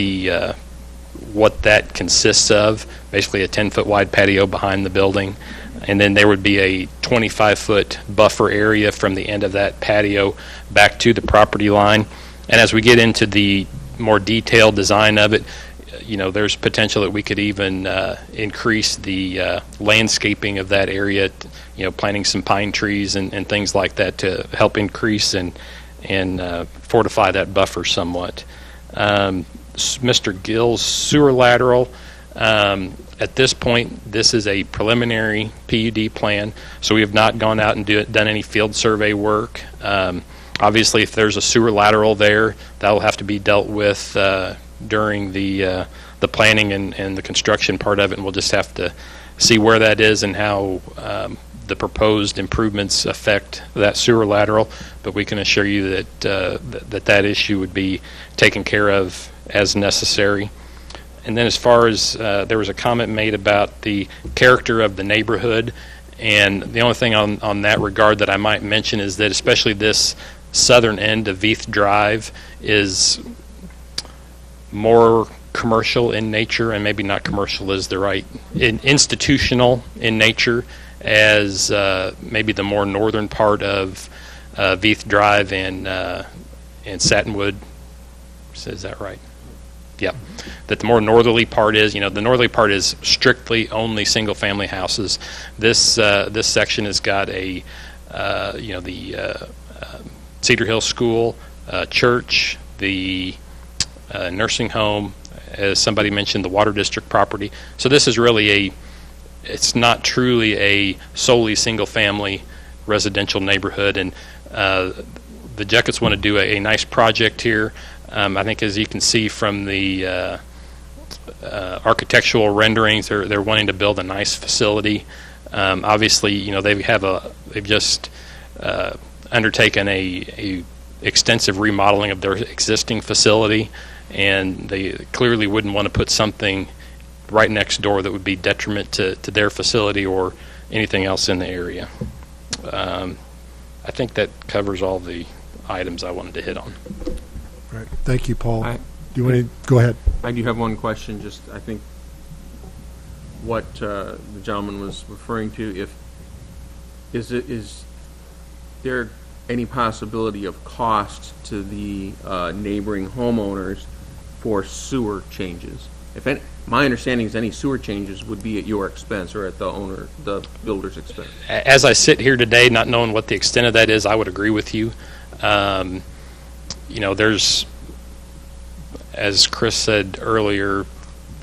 what that consists of, basically a 10-foot wide patio behind the building. And then there would be a 25-foot buffer area from the end of that patio back to the property line. And as we get into the more detailed design of it, there's potential that we could even increase the landscaping of that area, planting some pine trees and things like that to help increase and fortify that buffer somewhat. Mr. Gill's sewer lateral, at this point, this is a preliminary PUD plan, so we have not gone out and done any field survey work. Obviously, if there's a sewer lateral there, that will have to be dealt with during the planning and the construction part of it, and we'll just have to see where that is and how the proposed improvements affect that sewer lateral. But we can assure you that that issue would be taken care of as necessary. And then as far as there was a comment made about the character of the neighborhood, and the only thing on that regard that I might mention is that especially this southern end of Veith Drive is more commercial in nature, and maybe not commercial is the right, institutional in nature, as maybe the more northern part of Veith Drive and Satinwood. Is that right? Yeah. That the more northerly part is, the northerly part is strictly only single-family houses. This section has got the Cedar Hill School, church, the nursing home, as somebody mentioned, the Water District property. So this is really it's not truly a solely single-family residential neighborhood, and the Jackets want to do a nice project here. I think, as you can see from the architectural renderings, they're wanting to build a nice facility. Obviously, they've just undertaken a extensive remodeling of their existing facility, and they clearly wouldn't want to put something right next door that would be detriment to their facility or anything else in the area. I think that covers all the items I wanted to hit on. Right. Thank you, Paul. Do you want to go ahead? I do have one question. Just I think what the gentleman was referring to. Is there any possibility of cost to the neighboring homeowners for sewer changes? If any, my understanding is any sewer changes would be at your expense or at the builder's expense. As I sit here today, not knowing what the extent of that is, I would agree with you. There's, as Chris said earlier,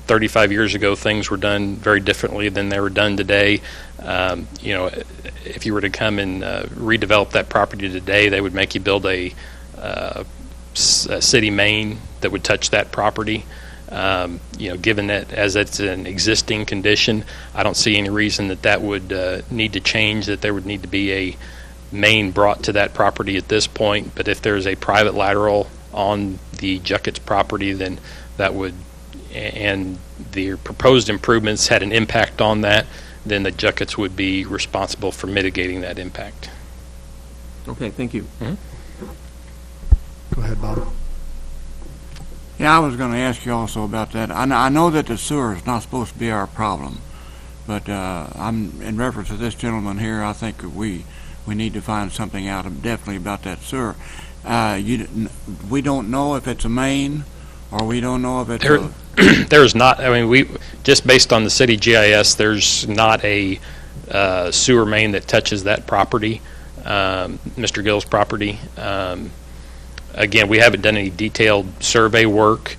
35 years ago, things were done very differently than they were done today. If you were to come and redevelop that property today, they would make you build a city main that would touch that property. Given that as it's an existing condition, I don't see any reason that would need to change, that there would need to be a main brought to that property at this point. But if there's a private lateral on the Juckets property, then that would, and the proposed improvements had an impact on that, then the Juckets would be responsible for mitigating that impact. Okay, thank you. Go ahead, Bob. Yeah, I was going to ask you also about that. I know that the sewer is not supposed to be our problem, but I'm in reference to this gentleman here. I think we need to find something out definitely about that sewer. We don't know if it's a main, or we don't know if it's There's not. I mean, we just based on the city GIS, there's not a sewer main that touches that property, Mr. Gill's property. Again, we haven't done any detailed survey work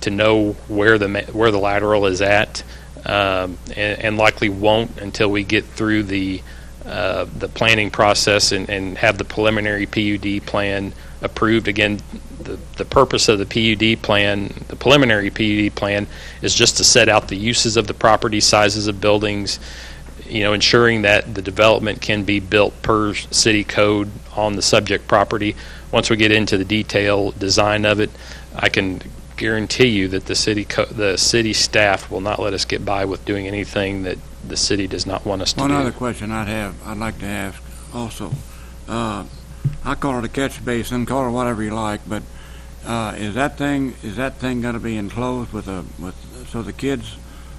to know where the lateral is at, and likely won't until we get through the planning process and have the preliminary PUD plan approved. Again, the purpose of the PUD plan, the preliminary PUD plan, is just to set out the uses of the property, sizes of buildings, ensuring that the development can be built per city code on the subject property. Once we get into the detailed design of it, I can guarantee you that the city staff will not let us get by with doing anything that the city does not want us to do. One other question I'd like to ask also. I call it a catch basin, call it whatever you like, but is that thing going to be enclosed so the kids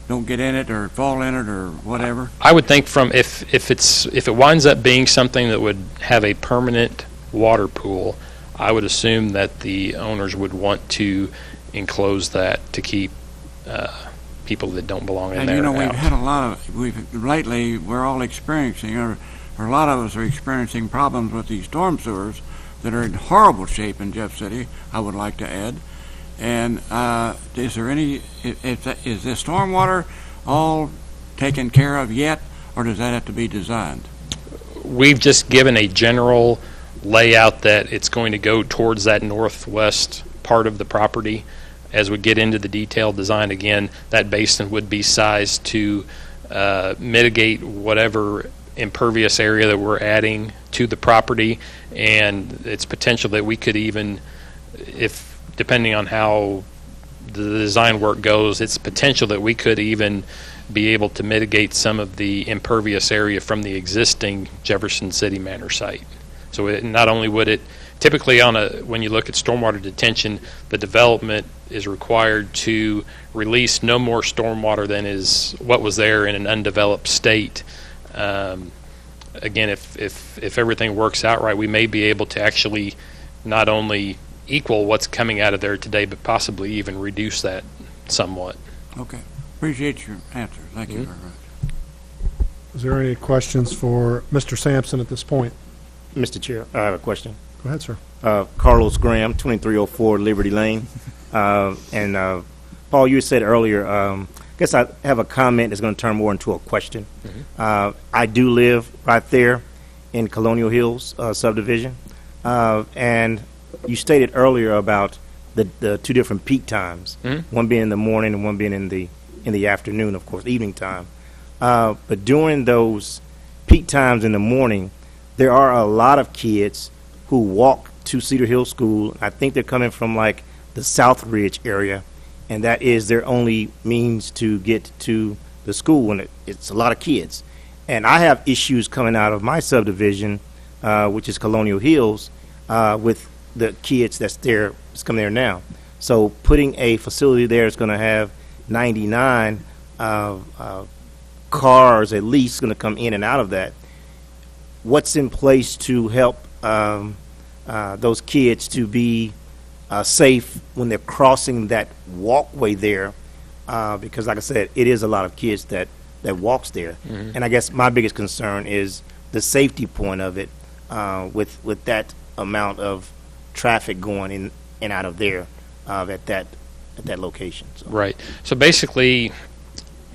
don't get in it or fall in it or whatever? I would think if it winds up being something that would have a permanent water pool, I would assume that the owners would want to enclose that to keep people that don't belong in there out. We've had a lot of, lately we're all experiencing, or a lot of us are experiencing problems with these storm sewers that are in horrible shape in Jeff City, I would like to add. And is the stormwater all taken care of yet, or does that have to be designed? We've just given a general layout that it's going to go towards that northwest part of the property. As we get into the detailed design, again, that basin would be sized to mitigate whatever impervious area that we're adding to the property, and it's potential that we could even, depending on how the design work goes, it's potential that we could even be able to mitigate some of the impervious area from the existing Jefferson City Manor site. So not only would it, typically when you look at stormwater detention, the development is required to release no more stormwater than is what was there in an undeveloped state. Again, if everything works out right, we may be able to actually not only equal what's coming out of there today, but possibly even reduce that somewhat. Okay. Appreciate your answer. Thank you very much. Is there any questions for Mr. Sampson at this point? Mr. Chair, I have a question. Go ahead, sir. Carlos Graham, 2304 Liberty Lane. And Paul, you said earlier, I guess I have a comment that's going to turn more into a question. I do live right there in Colonial Hills subdivision. And you stated earlier about the two different peak times, one being in the morning and one being in the afternoon, of course, evening time. But during those peak times in the morning, there are a lot of kids who walk to Cedar Hill School. I think they're coming from like the South Ridge area, and that is their only means to get to the school, and it's a lot of kids. And I have issues coming out of my subdivision, which is Colonial Hills, with the kids that's coming there now. So putting a facility there is going to have 99 cars at least going to come in and out of that. What's in place to help those kids to be safe when they're crossing that walkway there? Because like I said, it is a lot of kids that walks there. And I guess my biggest concern is the safety point of it with that amount of traffic going in and out of there at that location. So. Right. So basically,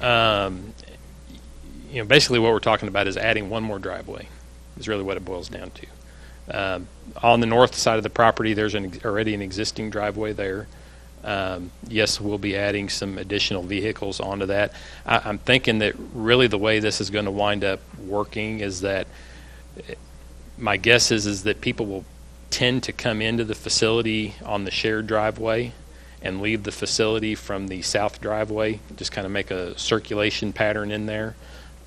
basically what we're talking about is adding one more driveway. Is really what it boils down to. On the north side of the property, there's already an existing driveway there. Yes, we'll be adding some additional vehicles onto that. I'm thinking that really the way this is going to wind up working is that my guess is that people will tend to come into the facility on the shared driveway and leave the facility from the south driveway, just kind of make a circulation pattern in there.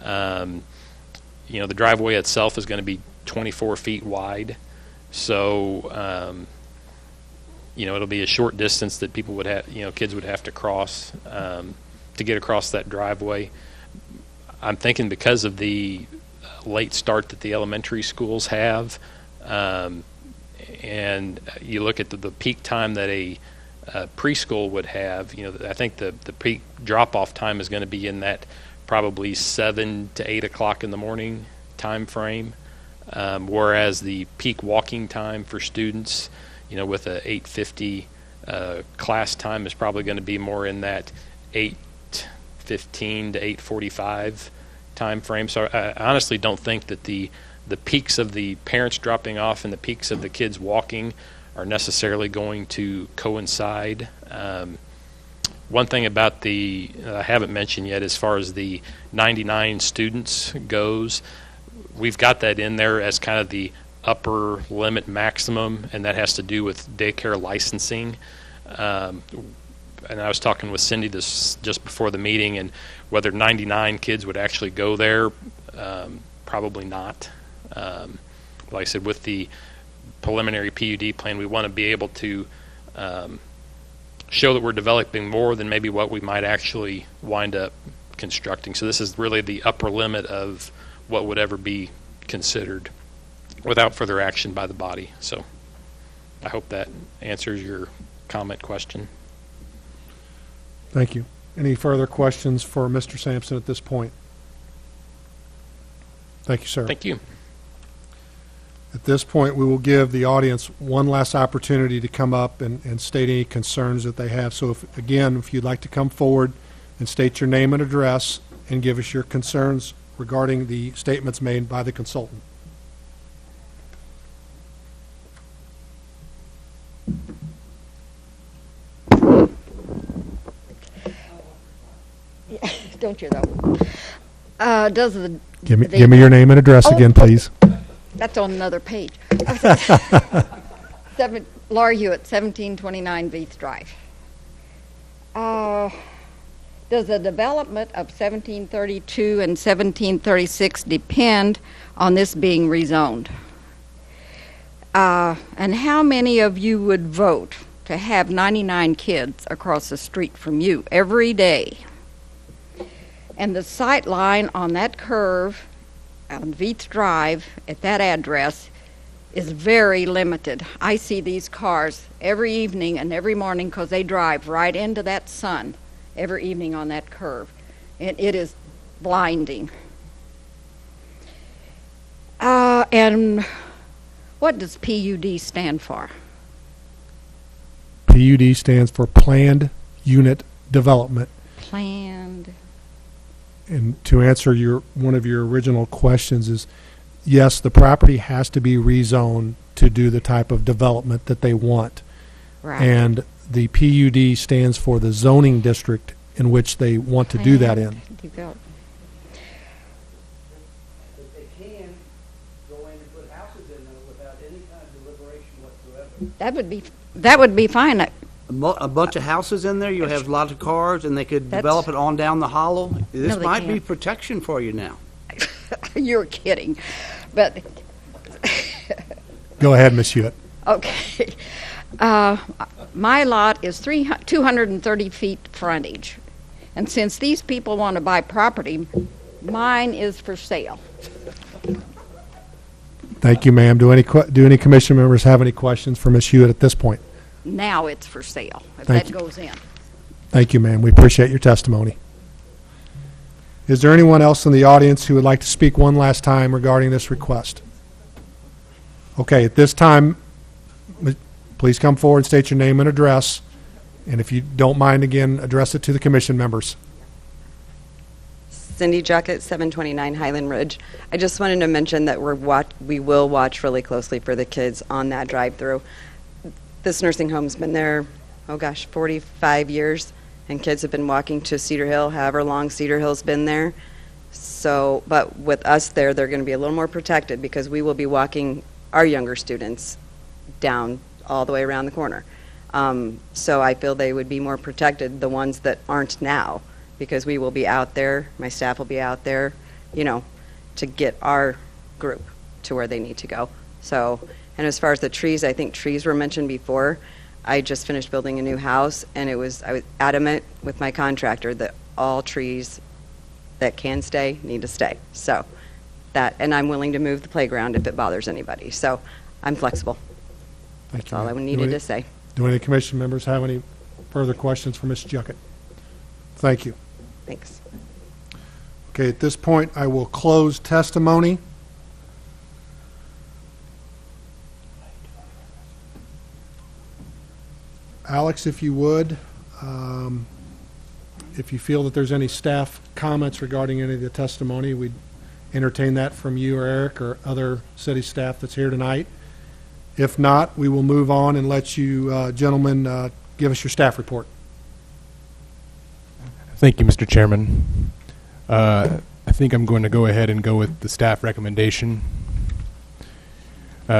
You know, the driveway itself is going to be 24 feet wide, so you know, it'll be a short distance that people would have, you know, kids would have to cross to get across that driveway. I'm thinking because of the late start that the elementary schools have, and you look at the peak time that a preschool would have, you know, I think the peak drop-off time is going to be in that probably 7 to 8 o'clock in the morning time frame, whereas the peak walking time for students, you know, with a 8:50 class time is probably going to be more in that 8:15 to 8:45 time frame. So I honestly don't think that the peaks of the parents dropping off and the peaks of the kids walking are necessarily going to coincide. One thing about I haven't mentioned yet, as far as the 99 students goes, we've got that in there as kind of the upper limit maximum, and that has to do with daycare licensing. And I was talking with Cindy this just before the meeting, and whether 99 kids would actually go there, probably not. Like I said, with the preliminary PUD plan, we want to be able to show that we're developing more than maybe what we might actually wind up constructing. So this is really the upper limit of what would ever be considered without further action by the body. So I hope that answers your comment question. Thank you. Any further questions for Mr. Sampson at this point? Thank you, sir. Thank you. At this point, we will give the audience one last opportunity to come up and state any concerns that they have. So, if you'd like to come forward and state your name and address and give us your concerns regarding the statements made by the consultant. Don't you, though? Does the... Give me your name and address again, please. That's on another page. Laura Hewitt, 1729 Beath Drive. Does the development of 1732 and 1736 depend on this being rezoned? And how many of you would vote to have 99 kids across the street from you every day? And the sight line on that curve on Veets Drive at that address is very limited. I see these cars every evening and every morning because they drive right into that sun every evening on that curve. And it is blinding. And what does PUD stand for? PUD stands for Planned Unit Development. Planned. And to answer one of your original questions is, yes, the property has to be rezoned to do the type of development that they want. Right. And the PUD stands for the zoning district in which they want to do that in. Develop. But they can go in and put houses in there without any kind of deliberation whatsoever. That would be fine. A bunch of houses in there, you'll have lots of cars, and they could develop it on down the hollow. This No, they might be can't. protection for you now. You're kidding. But Go ahead, Ms. Hewitt. okay. My lot is 230 feet frontage. And since these people want to buy property, mine is for sale. Thank you, ma'am. Do any commission members have any questions for Ms. Hewitt at this point? Now it's for sale, if Thank that you. goes in. Thank you, ma'am. We appreciate your testimony. Is there anyone else in the audience who would like to speak one last time regarding this request? Okay, at this time, please come forward and state your name and address. And if you don't mind, again, address it to the commission members. Cindy Jacket, 729 Highland Ridge. I just wanted to mention that we will watch really closely for the kids on that drive-through. This nursing home's been there 45 years, and kids have been walking to Cedar Hill, however long Cedar Hill's been there. So, but with us there, they're going to be a little more protected because we will be walking our younger students down all the way around the corner. So I feel they would be more protected, the ones that aren't now, because we will be out there, my staff will be out there, you know, to get our group to where they need to go. So, and as far as the trees, I think trees were mentioned before. I just finished building a new house, and I was adamant with my contractor that all trees that can stay need to stay. So that, and I'm willing to move the playground if it bothers anybody. So I'm flexible. That's all I needed to say. Do any commission members have any further questions for Ms. Juckett? Thank you. Thanks. Okay, at this point, I will close testimony. Alex, if you would, if you feel that there's any staff comments regarding any of the testimony, we'd entertain that from you or Eric or other city staff that's here tonight. If not, we will move on and let you gentlemen give us your staff report. Thank you, Mr. Chairman. I think I'm going to go ahead and go with the staff recommendation.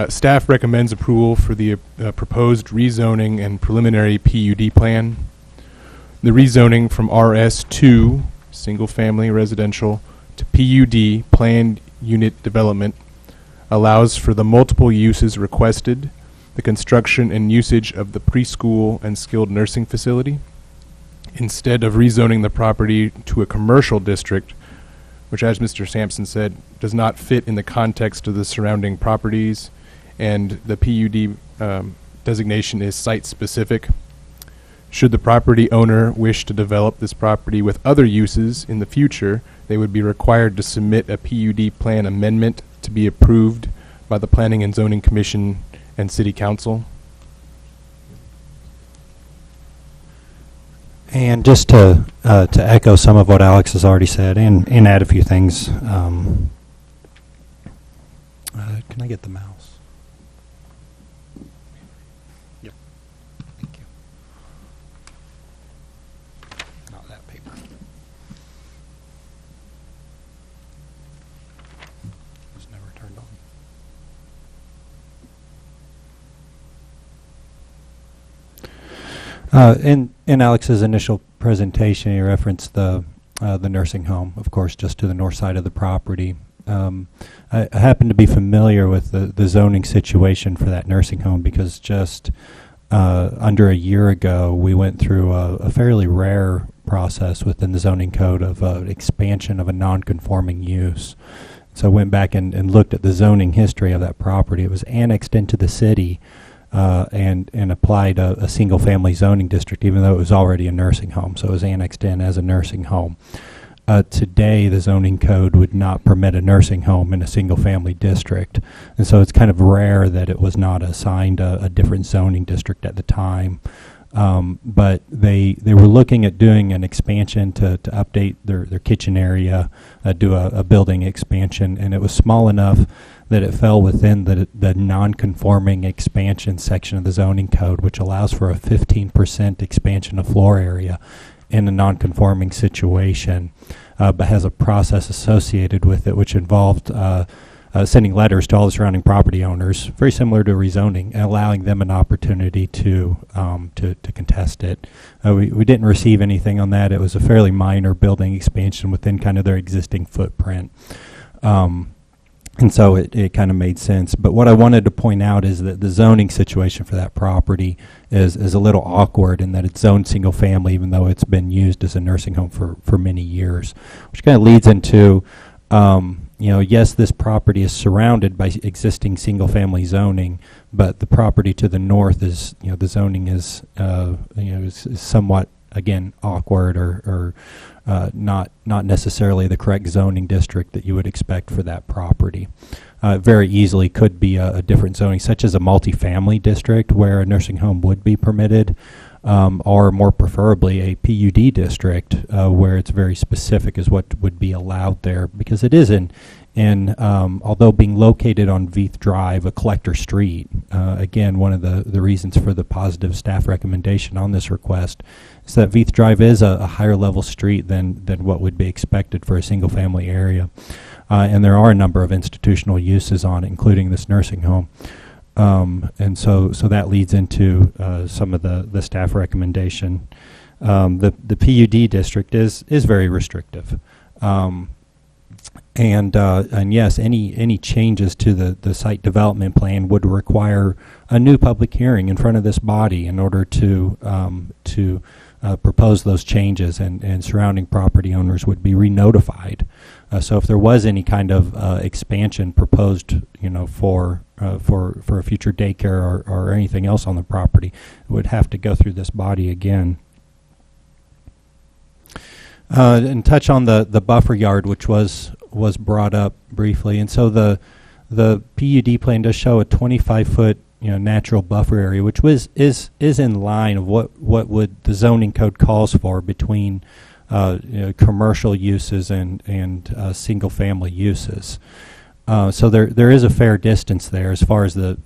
Staff recommends approval for the proposed rezoning and preliminary PUD plan. The rezoning from RS2, single-family residential, to PUD, planned unit development, allows for the multiple uses requested, the construction and usage of the preschool and skilled nursing facility, instead of rezoning the property to a commercial district, which, as Mr. Sampson said, does not fit in the context of the surrounding properties, and the PUD designation is site-specific. Should the property owner wish to develop this property with other uses in the future, they would be required to submit a PUD plan amendment to be approved by the Planning and Zoning Commission and City Council. And just to echo some of what Alex has already said and add a few things, can I get the mouse? Yep. Thank you. Not that paper. It's never turned on. In Alex's initial presentation, he referenced the nursing home, of course, just to the north side of the property. I happen to be familiar with the zoning situation for that nursing home because just under a year ago, we went through a fairly rare process within the zoning code of expansion of a non-conforming use. So I went back and looked at the zoning history of that property. It was annexed into the city and applied a single-family zoning district, even though it was already a nursing home. So it was annexed in as a nursing home. Today, the zoning code would not permit a nursing home in a single-family district. And so it's kind of rare that it was not assigned a different zoning district at the time. But they were looking at doing an expansion to update their kitchen area, do a building expansion, and it was small enough that it fell within the non-conforming expansion section of the zoning code, which allows for a 15% expansion of floor area in a non-conforming situation, but has a process associated with it, which involved sending letters to all the surrounding property owners, very similar to rezoning, and allowing them an opportunity to contest it. We didn't receive anything on that. It was a fairly minor building expansion within kind of their existing footprint. And so it kind of made sense. But what I wanted to point out is that the zoning situation for that property is a little awkward in that it's zoned single family, even though it's been used as a nursing home for many years, which kind of leads into, yes, this property is surrounded by existing single family zoning, but the property to the north is, the zoning is, is somewhat, again, awkward or not necessarily the correct zoning district that you would expect for that property. Very easily could be a different zoning, such as a multifamily district where a nursing home would be permitted, or more preferably a PUD district where it's very specific as what would be allowed there, because it is in And although being located on Veith Drive, a collector street, again, one of the reasons for the positive staff recommendation on this request is that Veith Drive is a higher level street than what would be expected for a single family area. And there are a number of institutional uses on it, including this nursing home. And so that leads into some of the staff recommendation. The PUD district is very restrictive. And yes, any changes to the site development plan would require a new public hearing in front of this body in order to propose those changes, and surrounding property owners would be re-notified. So if there was any kind of expansion proposed, for a future daycare or anything else on the property, it would have to go through this body again. And touch on the buffer yard, which was brought up briefly. And so the PUD plan does show a 25-foot natural buffer area, which is in line of what would the zoning code calls for between commercial uses and single family uses. So there is a fair distance there as far as the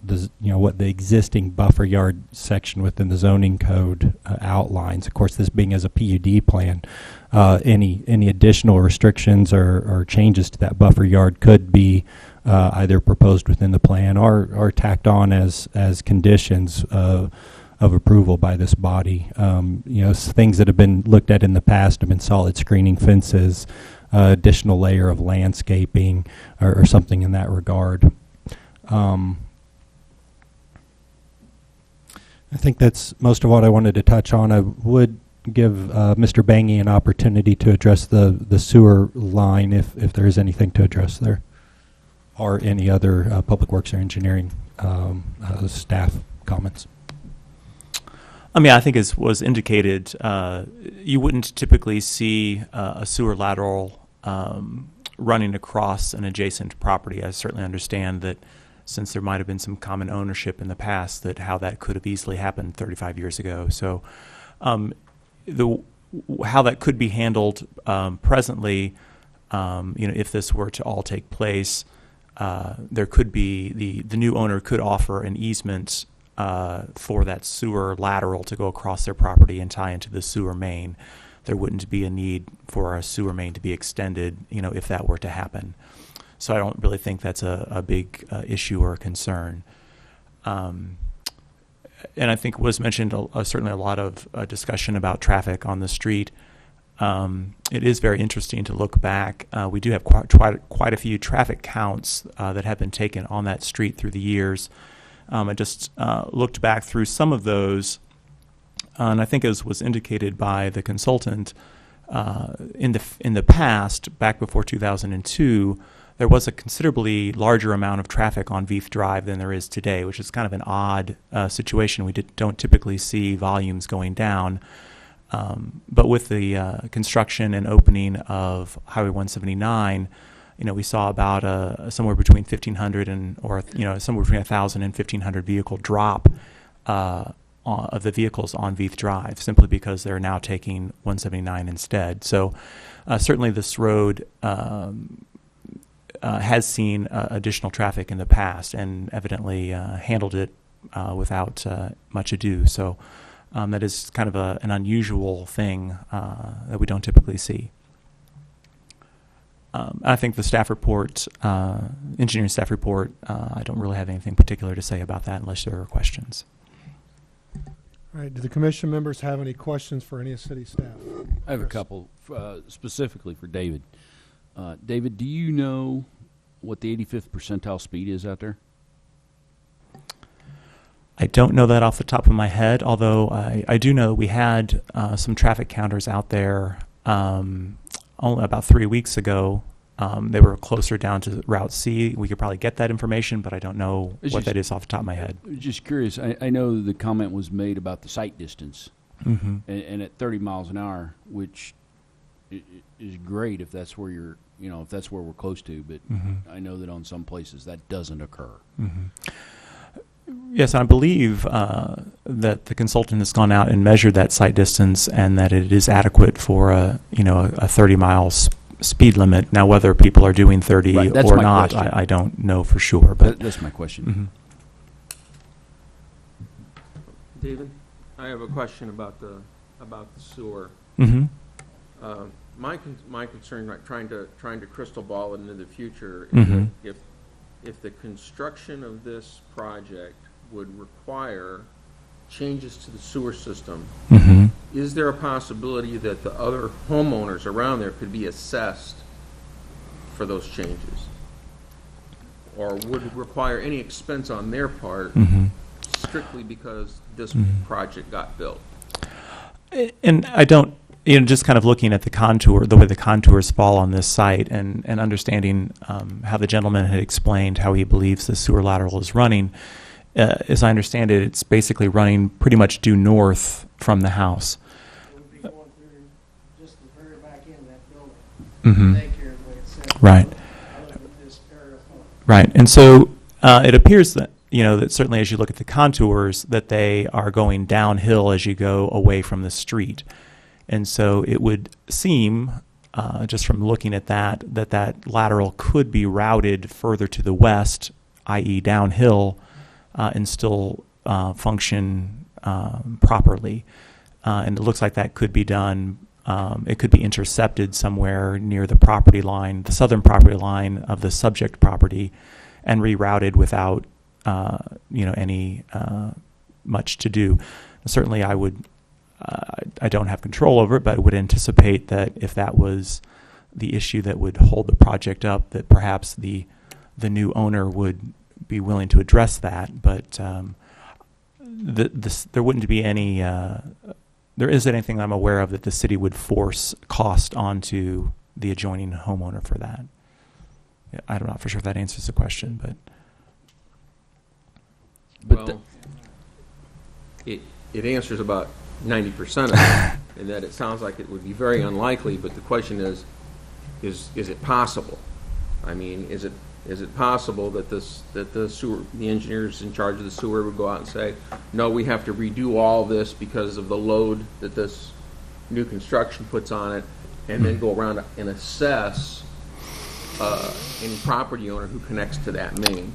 what the existing buffer yard section within the zoning code outlines. Of course, this being as a PUD plan, any additional restrictions or changes to that buffer yard could be either proposed within the plan or tacked on as conditions of approval by this body. Things that have been looked at in the past have been solid screening fences, additional layer of landscaping, or something in that regard. I think that's most of what I wanted to touch on. I would give Mr. Bangy an opportunity to address the sewer line if there is anything to address there, or any other public works or engineering staff comments. I think as was indicated, you wouldn't typically see a sewer lateral running across an adjacent property. I certainly understand that since there might have been some common ownership in the past, that how that could have easily happened 35 years ago. So how that could be handled presently, if this were to all take place, there could be the new owner could offer an easement for that sewer lateral to go across their property and tie into the sewer main. There wouldn't be a need for a sewer main to be extended, if that were to happen. So I don't really think that's a big issue or concern. And I think was mentioned certainly a lot of discussion about traffic on the street. It is very interesting to look back. We do have quite a few traffic counts that have been taken on that street through the years. I just looked back through some of those, and I think as was indicated by the consultant, in the past, back before 2002, there was a considerably larger amount of traffic on Veith Drive than there is today, which is kind of an odd situation. We don't typically see volumes going down, but with the construction and opening of Highway 179, we saw about somewhere between 1,500 somewhere between 1,000 and 1,500 vehicle drop of the vehicles on Veith Drive, simply because they're now taking 179 instead. So certainly this road has seen additional traffic in the past, and evidently handled it without much ado. So that is kind of an unusual thing that we don't typically see. I think the staff report, engineering staff report, I don't really have anything particular to say about that unless there are questions. All right, do the commission members have any questions for any of city staff? I have a couple, specifically for David. David, do you know what the 85th percentile speed is out there? I don't know that off the top of my head, although I do know we had some traffic counters out there only about 3 weeks ago. They were closer down to Route C. We could probably get that information, but I don't know what that is off the top of my head. Just curious. I know the comment was made about the sight distance, and at 30 miles an hour, which is great if that's where you're, if that's where we're close to. But I know that on some places that doesn't occur. Yes, I believe that the consultant has gone out and measured that sight distance, and that it is adequate for a 30 miles speed limit. Now, whether people are doing 30 Right, that's or my not, question. I don't know for sure. But That's my question. Mhm. David, I have a question about the sewer. Mhm. My concern, like trying to crystal ball it into the future, Mhm. is if the construction of this project would require changes to the sewer system, Mhm. is there a possibility that the other homeowners around there could be assessed for those changes? Or would it require any expense on their part Mhm. strictly because this Mhm. project got built? And I don't, just kind of looking at the contour, the way the contours fall on this site, and understanding how the gentleman had explained how he believes the sewer lateral is running, as I understand it, it's basically running pretty much due north from the house. Just the very back end of that building. Mhm. Daycare, the way it's set. Right. I live in this area of home. Right, and so it appears that that certainly as you look at the contours, that they are going downhill as you go away from the street, and so it would seem, just from looking at that lateral could be routed further to the west, i.e., downhill, and still function properly, and it looks like that could be done. It could be intercepted somewhere near the property line, the southern property line of the subject property, and rerouted without any much to do. Certainly, I don't have control over it, but I would anticipate that if that was the issue that would hold the project up, that perhaps the new owner would be willing to address that. But there wouldn't be any. There isn't anything I'm aware of that the city would force cost onto the adjoining homeowner for that. Yeah, I'm not for sure if that answers the question, but. Well, it answers about 90% of it, in that it sounds like it would be very unlikely, but the question is it possible? I mean, is it possible that the engineers in charge of the sewer would go out and say, no, we have to redo all this because of the load that this new construction puts on it, and then go around and assess any property owner who connects to that main?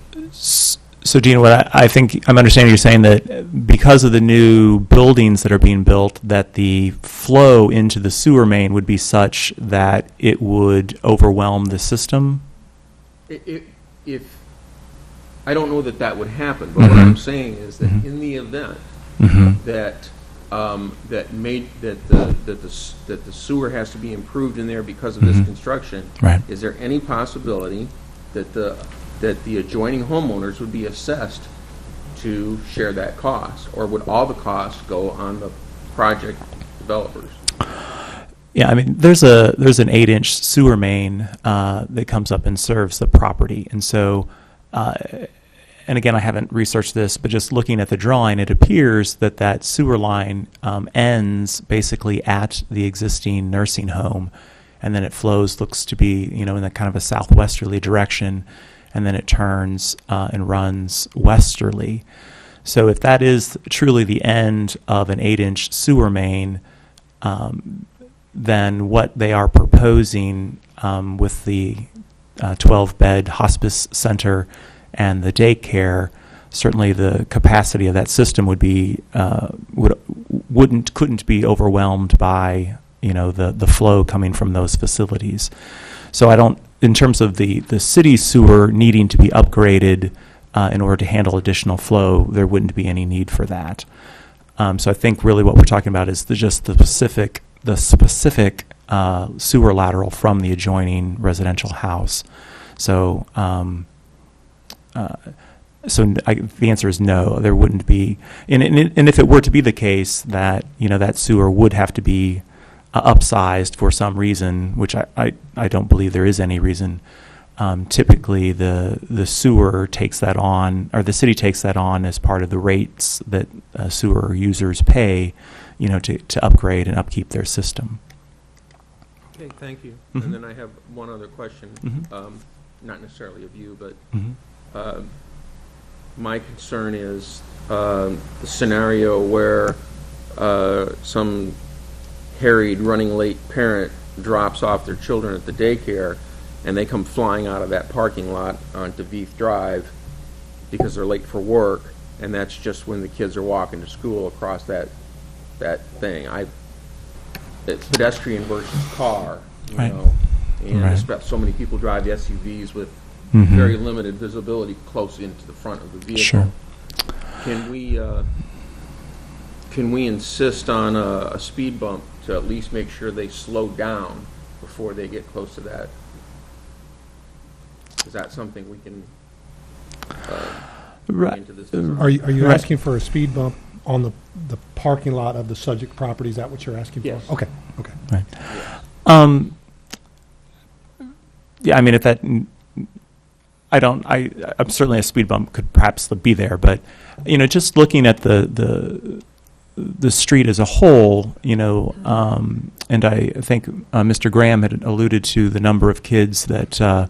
So, Gina, what I think I'm understanding, you're saying that because of the new buildings that are being built, that the flow into the sewer main would be such that it would overwhelm the system? If I don't know that would happen, but what I'm saying is that in the event that the sewer has to be improved in there because of this construction, right, is there any possibility that the adjoining homeowners would be assessed to share that cost, or would all the costs go on the project developers? Yeah, I mean, there's an 8-inch sewer main that comes up and serves the property, and so, and again, I haven't researched this, but just looking at the drawing, it appears that sewer line ends basically at the existing nursing home, and then it looks to be, in that kind of a southwesterly direction, and then it turns and runs westerly. So if that is truly the end of an 8-inch sewer main, then what they are proposing with the 12-bed hospice center and the daycare, certainly the capacity of that system would be couldn't be overwhelmed by the flow coming from those facilities. So I don't, in terms of the city sewer needing to be upgraded in order to handle additional flow, there wouldn't be any need for that. So I think really what we're talking about is just the specific sewer lateral from the adjoining residential house. So the answer is no, there wouldn't be. And if it were to be the case that that sewer would have to be upsized for some reason, which I don't believe there is any reason. Typically, the sewer takes that on, or the city takes that on as part of the rates that sewer users pay, to upgrade and upkeep their system. Okay, thank you. Mm-hmm. And then I have one other question, not necessarily of you, but my concern is the scenario where some harried, running late parent drops off their children at the daycare, and they come flying out of that parking lot onto Veith Drive because they're late for work, and that's just when the kids are walking to school across that thing. It's pedestrian versus car, you know, and so many people drive SUVs with very limited visibility close into the front of the vehicle. Sure. Can we insist on a speed bump to at least make sure they slow down before they get close to that? Is that something we can bring into this? Are you asking for a speed bump on the parking lot of the subject property? Is that what you're asking Yes. for? Okay. Right. Yeah, I mean, if that, I'm certainly a speed bump could perhaps be there, but, you know, just looking at the street as a whole, you know, and I think Mr. Graham had alluded to the number of kids that are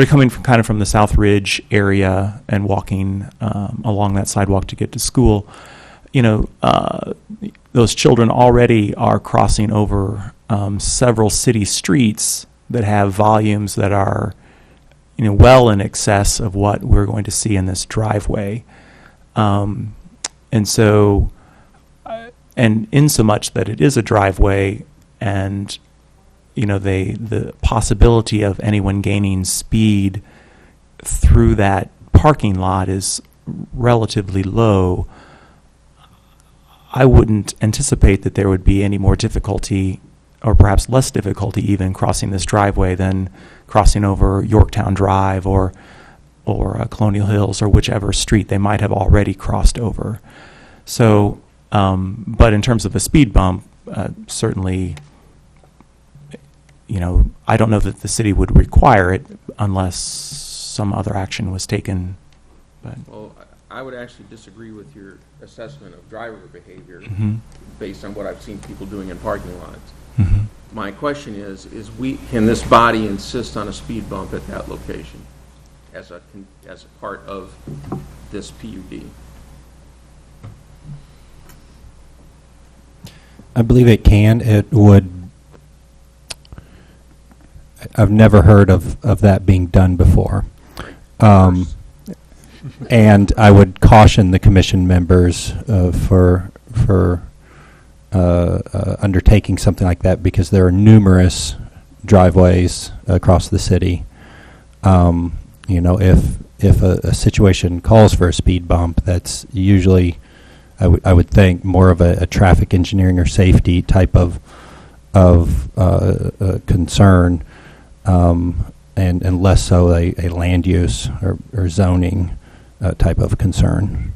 coming from kind of from the South Ridge area and walking along that sidewalk to get to school. You know, those children already are crossing over several city streets that have volumes that are, you know, well in excess of what we're going to see in this driveway. And so, and in so much that it is a driveway, and, you know, the possibility of anyone gaining speed through that parking lot is relatively low. I wouldn't anticipate that there would be any more difficulty, or perhaps less difficulty even, crossing this driveway than crossing over Yorktown Drive or Colonial Hills or whichever street they might have already crossed over. So, but in terms of a speed bump, certainly, you know, I don't know that the city would require it unless some other action was taken. But Well, I would actually disagree with your assessment of driver behavior based on what I've seen people doing in parking lots. My question is can this body insist on a speed bump at that location as a part of this PUD? I believe it can. It would. I've never heard of that being done before. And I would caution the commission members for undertaking something like that, because there are numerous driveways across the city. You know, if a situation calls for a speed bump, that's usually, I would think, more of a traffic engineering or safety type of concern, and less so a land use or zoning type of concern.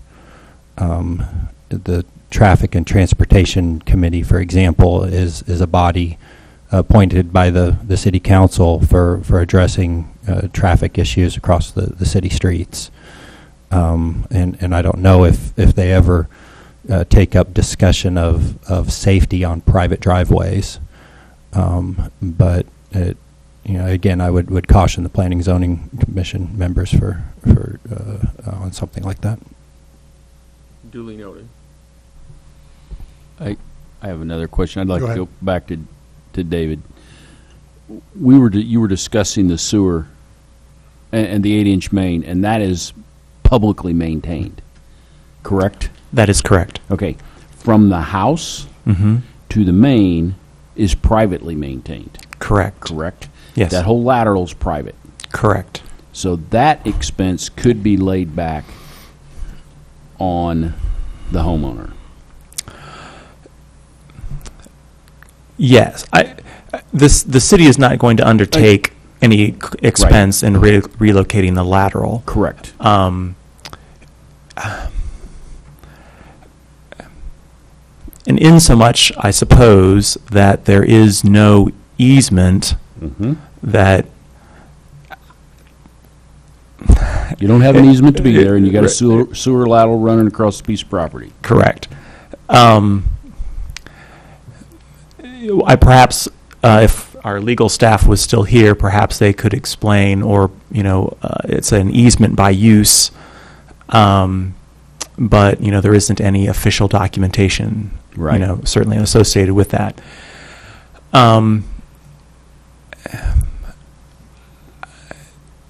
The Traffic and Transportation Committee, for example, is a body appointed by the city council for addressing traffic issues across the city streets. And I don't know if they ever take up discussion of safety on private driveways. But you know, again, I would caution the Planning Zoning Commission members for on something like that. Duly noted. I have another question. I'd like Go to ahead. go back to David. You were discussing the sewer and the 8-inch main, and that is publicly maintained, correct? that is correct. Okay. From the house to the main is privately maintained. Correct. Correct? Yes. That whole lateral's private. Correct. So that expense could be laid back on the homeowner. Yes. The city is not going to undertake any expense in relocating the lateral. Correct. And in so much, I suppose, that there is no easement that... You don't have an easement to be there, and you got a sewer lateral running across a piece of property. Correct. I perhaps, if our legal staff was still here, perhaps they could explain, or, you know, it's an easement by use, but, you know, there isn't any official documentation, you know, certainly associated with that.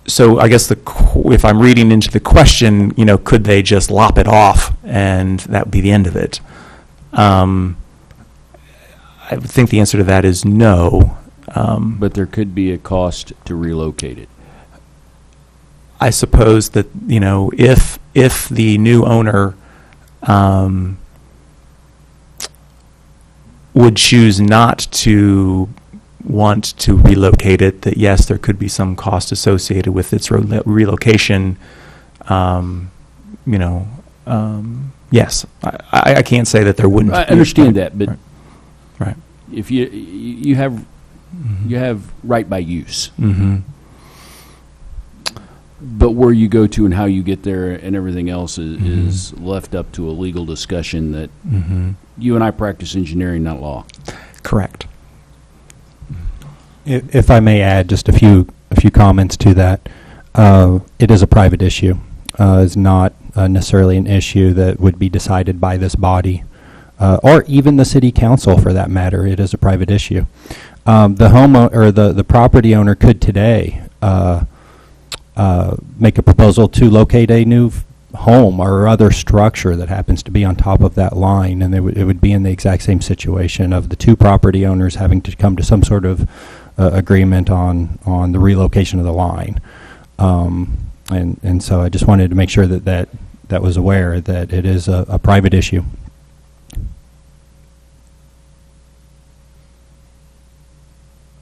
So I guess if I'm reading into the question, could they just lop it off and that would be the end of it? I would think the answer to that is no. But there could be a cost to relocate it. I suppose that, if the new owner would choose not to want to relocate it, that yes, there could be some cost associated with its relocation. Yes, I can't say that there wouldn't. I understand that, but right. If you have right by use. Mm-hmm. But where you go to and how you get there and everything else is left up to a legal discussion that you and I practice engineering, not law. Correct. If I may add just a few comments to that, it is a private issue. It's not necessarily an issue that would be decided by this body, or even the city council for that matter. It is a private issue. The homeowner or the property owner could today make a proposal to locate a new home or other structure that happens to be on top of that line, and it would be in the exact same situation of the two property owners having to come to some sort of agreement on the relocation of the line. And so I just wanted to make sure that was aware that it is a private issue.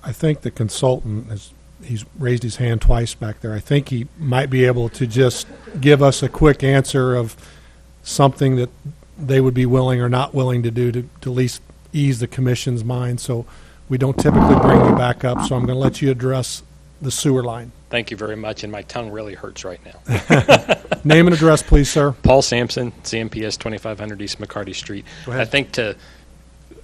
I think the consultant he's raised his hand twice back there. I think he might be able to just give us a quick answer of something that they would be willing or not willing to do to at least ease the commission's mind. So we don't typically bring you back up, so I'm going to let you address the sewer line. Thank you very much, and my tongue really hurts right now. Name and address, please, sir. Paul Sampson, CMPS 2500 East McCarty Street. Go ahead. I think to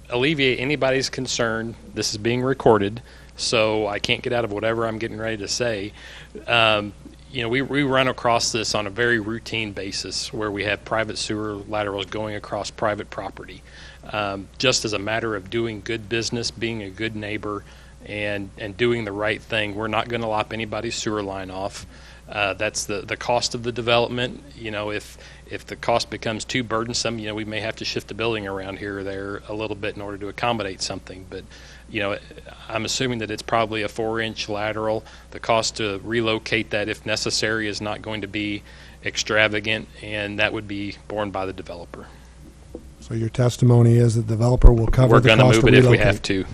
alleviate anybody's concern, this is being recorded, so I can't get out of whatever I'm getting ready to say. We run across this on a very routine basis where we have private sewer laterals going across private property. Just as a matter of doing good business, being a good neighbor, and doing the right thing, we're not going to lop anybody's sewer line off. That's the cost of the development. If the cost becomes too burdensome, we may have to shift the building around here or there a little bit in order to accommodate something. But I'm assuming that it's probably a 4-inch lateral. The cost to relocate that, if necessary, is not going to be extravagant, and that would be borne by the developer. So your testimony is that the developer will cover We're the going to cost move to it if relocate. we have to.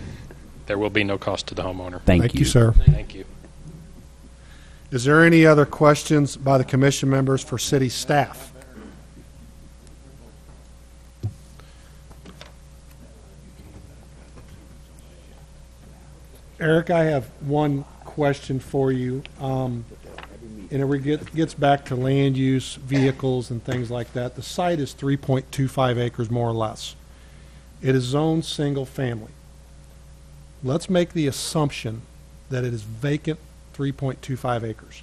There will be no cost to the homeowner. Thank you, sir. Thank you. Is there any other questions by the commission members for city staff? Eric, I have one question for you. And it gets back to land use, vehicles, and things like that. The site is 3.25 acres, more or less. It is zoned single family. Let's make the assumption that it is vacant 3.25 acres.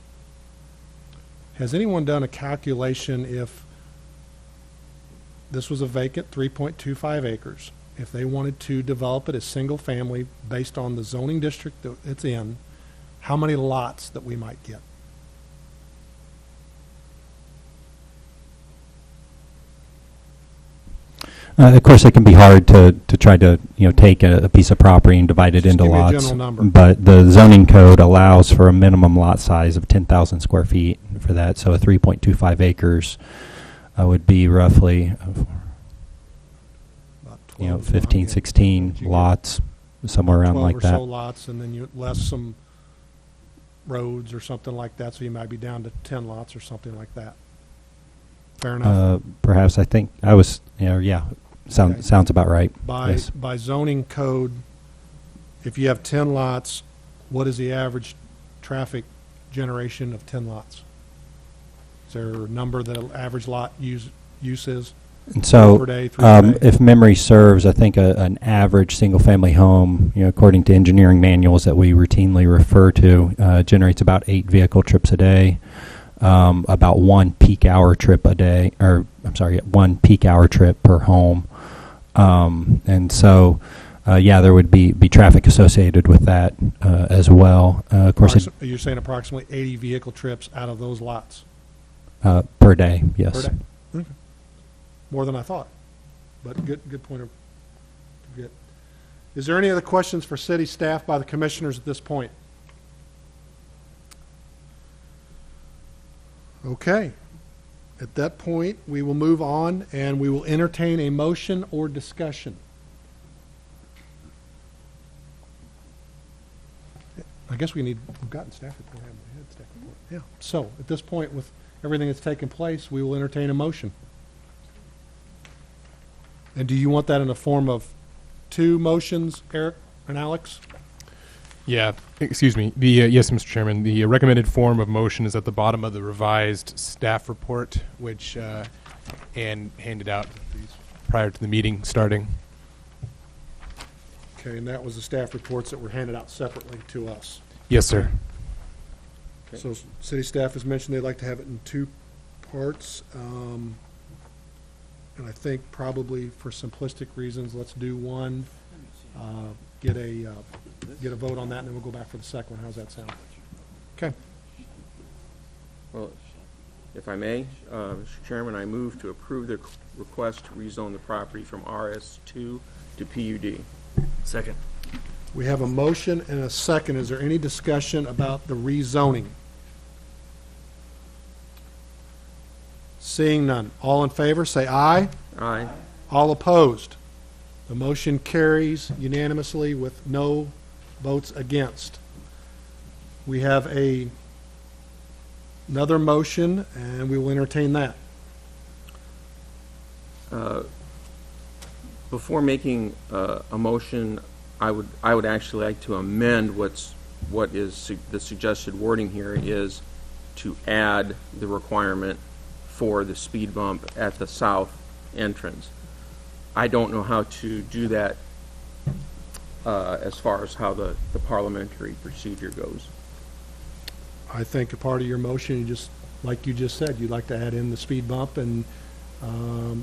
Has anyone done a calculation if this was a vacant 3.25 acres, if they wanted to develop it as single family based on the zoning district that it's in, how many lots that we might get? Of course, it can be hard to try to take a piece of property and divide it into give me a lots. general number. But the zoning code allows for a minimum lot size of 10,000 square feet for that. So 3.25 acres would be roughly 15, 16 lots, somewhere around 12 like or that. so lots, and then you less some roads or something like that, so you might be down to 10 lots or something like that. Fair enough. Perhaps I think I was, yeah. Sounds about right. Yes. By zoning code, if you have 10 lots, what is the average traffic generation of 10 lots? Is there a number that an average lot use is? And so, 2 per day, 3 per day? if memory serves, I think an average single-family home, according to engineering manuals that we routinely refer to, generates about 8 vehicle trips a day. About 1 peak hour trip a day, or 1 peak hour trip per home. And so yeah, there would be traffic associated with that as well. Of course, You're saying approximately 80 vehicle trips out of those lots? per day, yes. Per day? Okay. More than I thought, but good point of get. Is there any other questions for city staff by the commissioners at this point? Okay. At that point, we will move on and we will entertain a motion or discussion. I guess we've gotten staff report, haven't we? Had staff report. Yeah. So at this point, with everything that's taken place, we will entertain a motion. And do you want that in the form of 2 motions, Eric and Alex? Yeah, excuse me. Yes, Mr. Chairman. The recommended form of motion is at the bottom of the revised staff report, which Ann handed out prior to the meeting starting. Okay, and that was the staff reports that were handed out separately to us. Yes, sir. Okay. So city staff has mentioned they'd like to have it in 2 parts. And I think probably for simplistic reasons, let's do one, get a vote on that, and then we'll go back for the second one. How's that sound? Okay. Well, if I may, Mr. Chairman, I move to approve the request to rezone the property from RS2 to PUD. Second. We have a motion and a second. Is there any discussion about the rezoning? Seeing none. All in favor, say aye. Aye. All opposed. The motion carries unanimously with no votes against. We have another motion, and we will entertain that. Before making a motion, I would actually like to amend what is the suggested wording here is to add the requirement for the speed bump at the south entrance. I don't know how to do that as far as how the parliamentary procedure goes. I think a part of your motion, like you just said, you'd like to add in the speed bump, and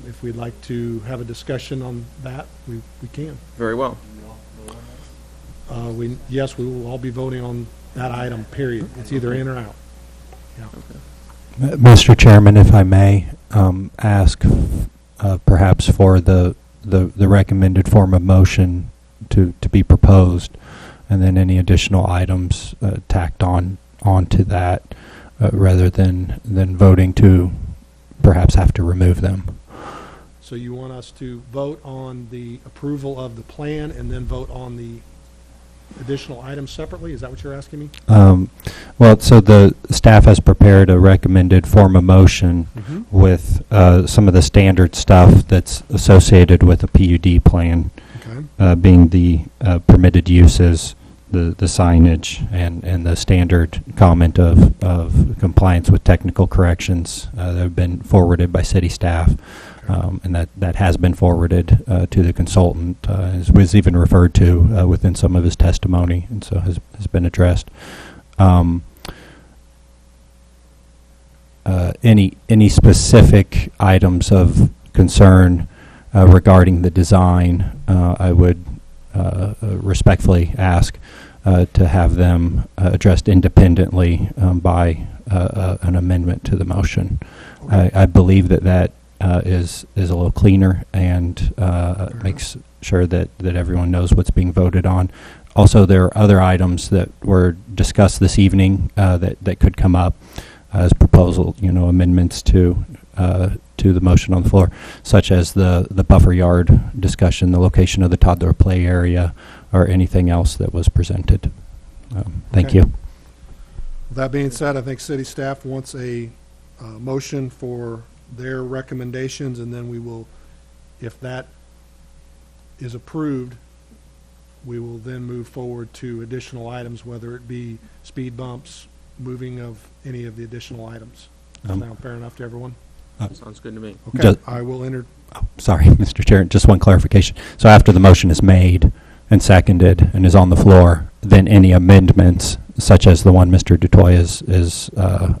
if we'd like to have a discussion on that, we can. Very well. Yes, we will all be voting on that item, period. It's either in or out. Yeah. Okay. Mr. Chairman, if I may ask perhaps for the recommended form of motion to be proposed, and then any additional items tacked onto that, rather than voting to perhaps have to remove them. So you want us to vote on the approval of the plan and then vote on the additional items separately? Is that what you're asking me? Well, so the staff has prepared a recommended form of motion with some of the standard stuff that's associated with a PUD plan, being the permitted uses, the signage, and the standard comment of compliance with technical corrections that have been forwarded by city staff. And that has been forwarded to the consultant, as was even referred to within some of his testimony, and so has been addressed. Any specific items of concern regarding the design, I would respectfully ask to have them addressed independently by an amendment to the motion. I believe that is a little cleaner and makes sure that everyone knows what's being voted on. Also, there are other items that were discussed this evening that could come up as proposal, amendments to the motion on the floor, such as the buffer yard discussion, the location of the toddler play area, or anything else that was presented. Thank you. With that being said, I think city staff wants a motion for their recommendations, and then we will, if that is approved, we will then move forward to additional items, whether it be speed bumps, moving of any of the additional items. Sound fair enough to everyone? Sounds good to me. Okay, I will enter. Sorry, Mr. Chair, just one clarification. So after the motion is made and seconded and is on the floor, then any amendments, such as the one Mr. Dutoy is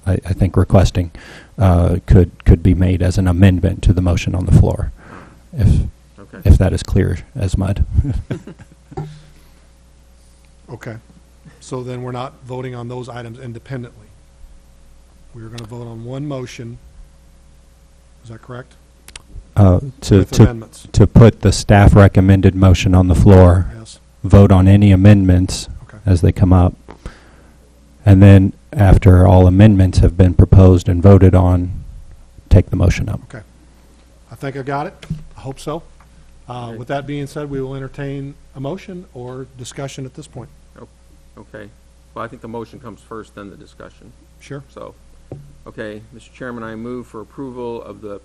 I think requesting, could be made as an amendment to the motion on the floor, if that is clear as mud. Okay. So then we're not voting on those items independently. We're going to vote on one motion. Is that correct? With amendments. To put the staff recommended motion on the floor. Yes. Vote on any amendments as they come up. And then after all amendments have been proposed and voted on, take the motion up. Okay. I think I got it. I hope so. With that being said, we will entertain a motion or discussion at this point. Okay. Well, I think the motion comes first, then the discussion. Sure. So, okay, Mr. Chairman, I move for approval of the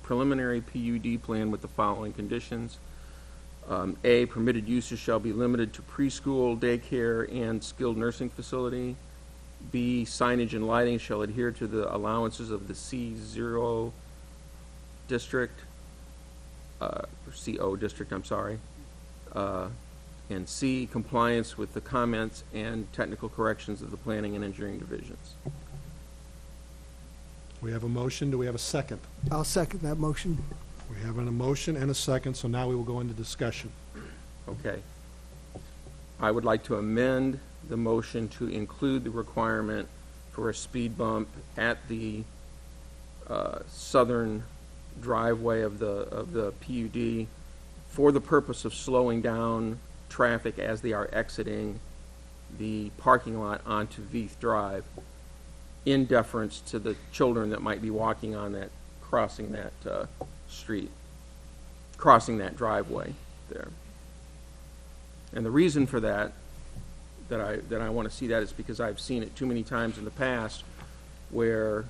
preliminary PUD plan with the following conditions. A, permitted uses shall be limited to preschool, daycare, and skilled nursing facility. B, signage and lighting shall adhere to the allowances of the C0 district, or CO district, I'm sorry. And C, compliance with the comments and technical corrections of the planning and engineering divisions. We have a motion. Do we have a second? I'll second that motion. We have a motion and a second, so now we will go into discussion. Okay. I would like to amend the motion to include the requirement for a speed bump at the southern driveway of the PUD for the purpose of slowing down traffic as they are exiting the parking lot onto Veith Drive, in deference to the children that might be walking on that, crossing that street, crossing that driveway there. And the reason for that I want to see that is because I've seen it too many times in the past where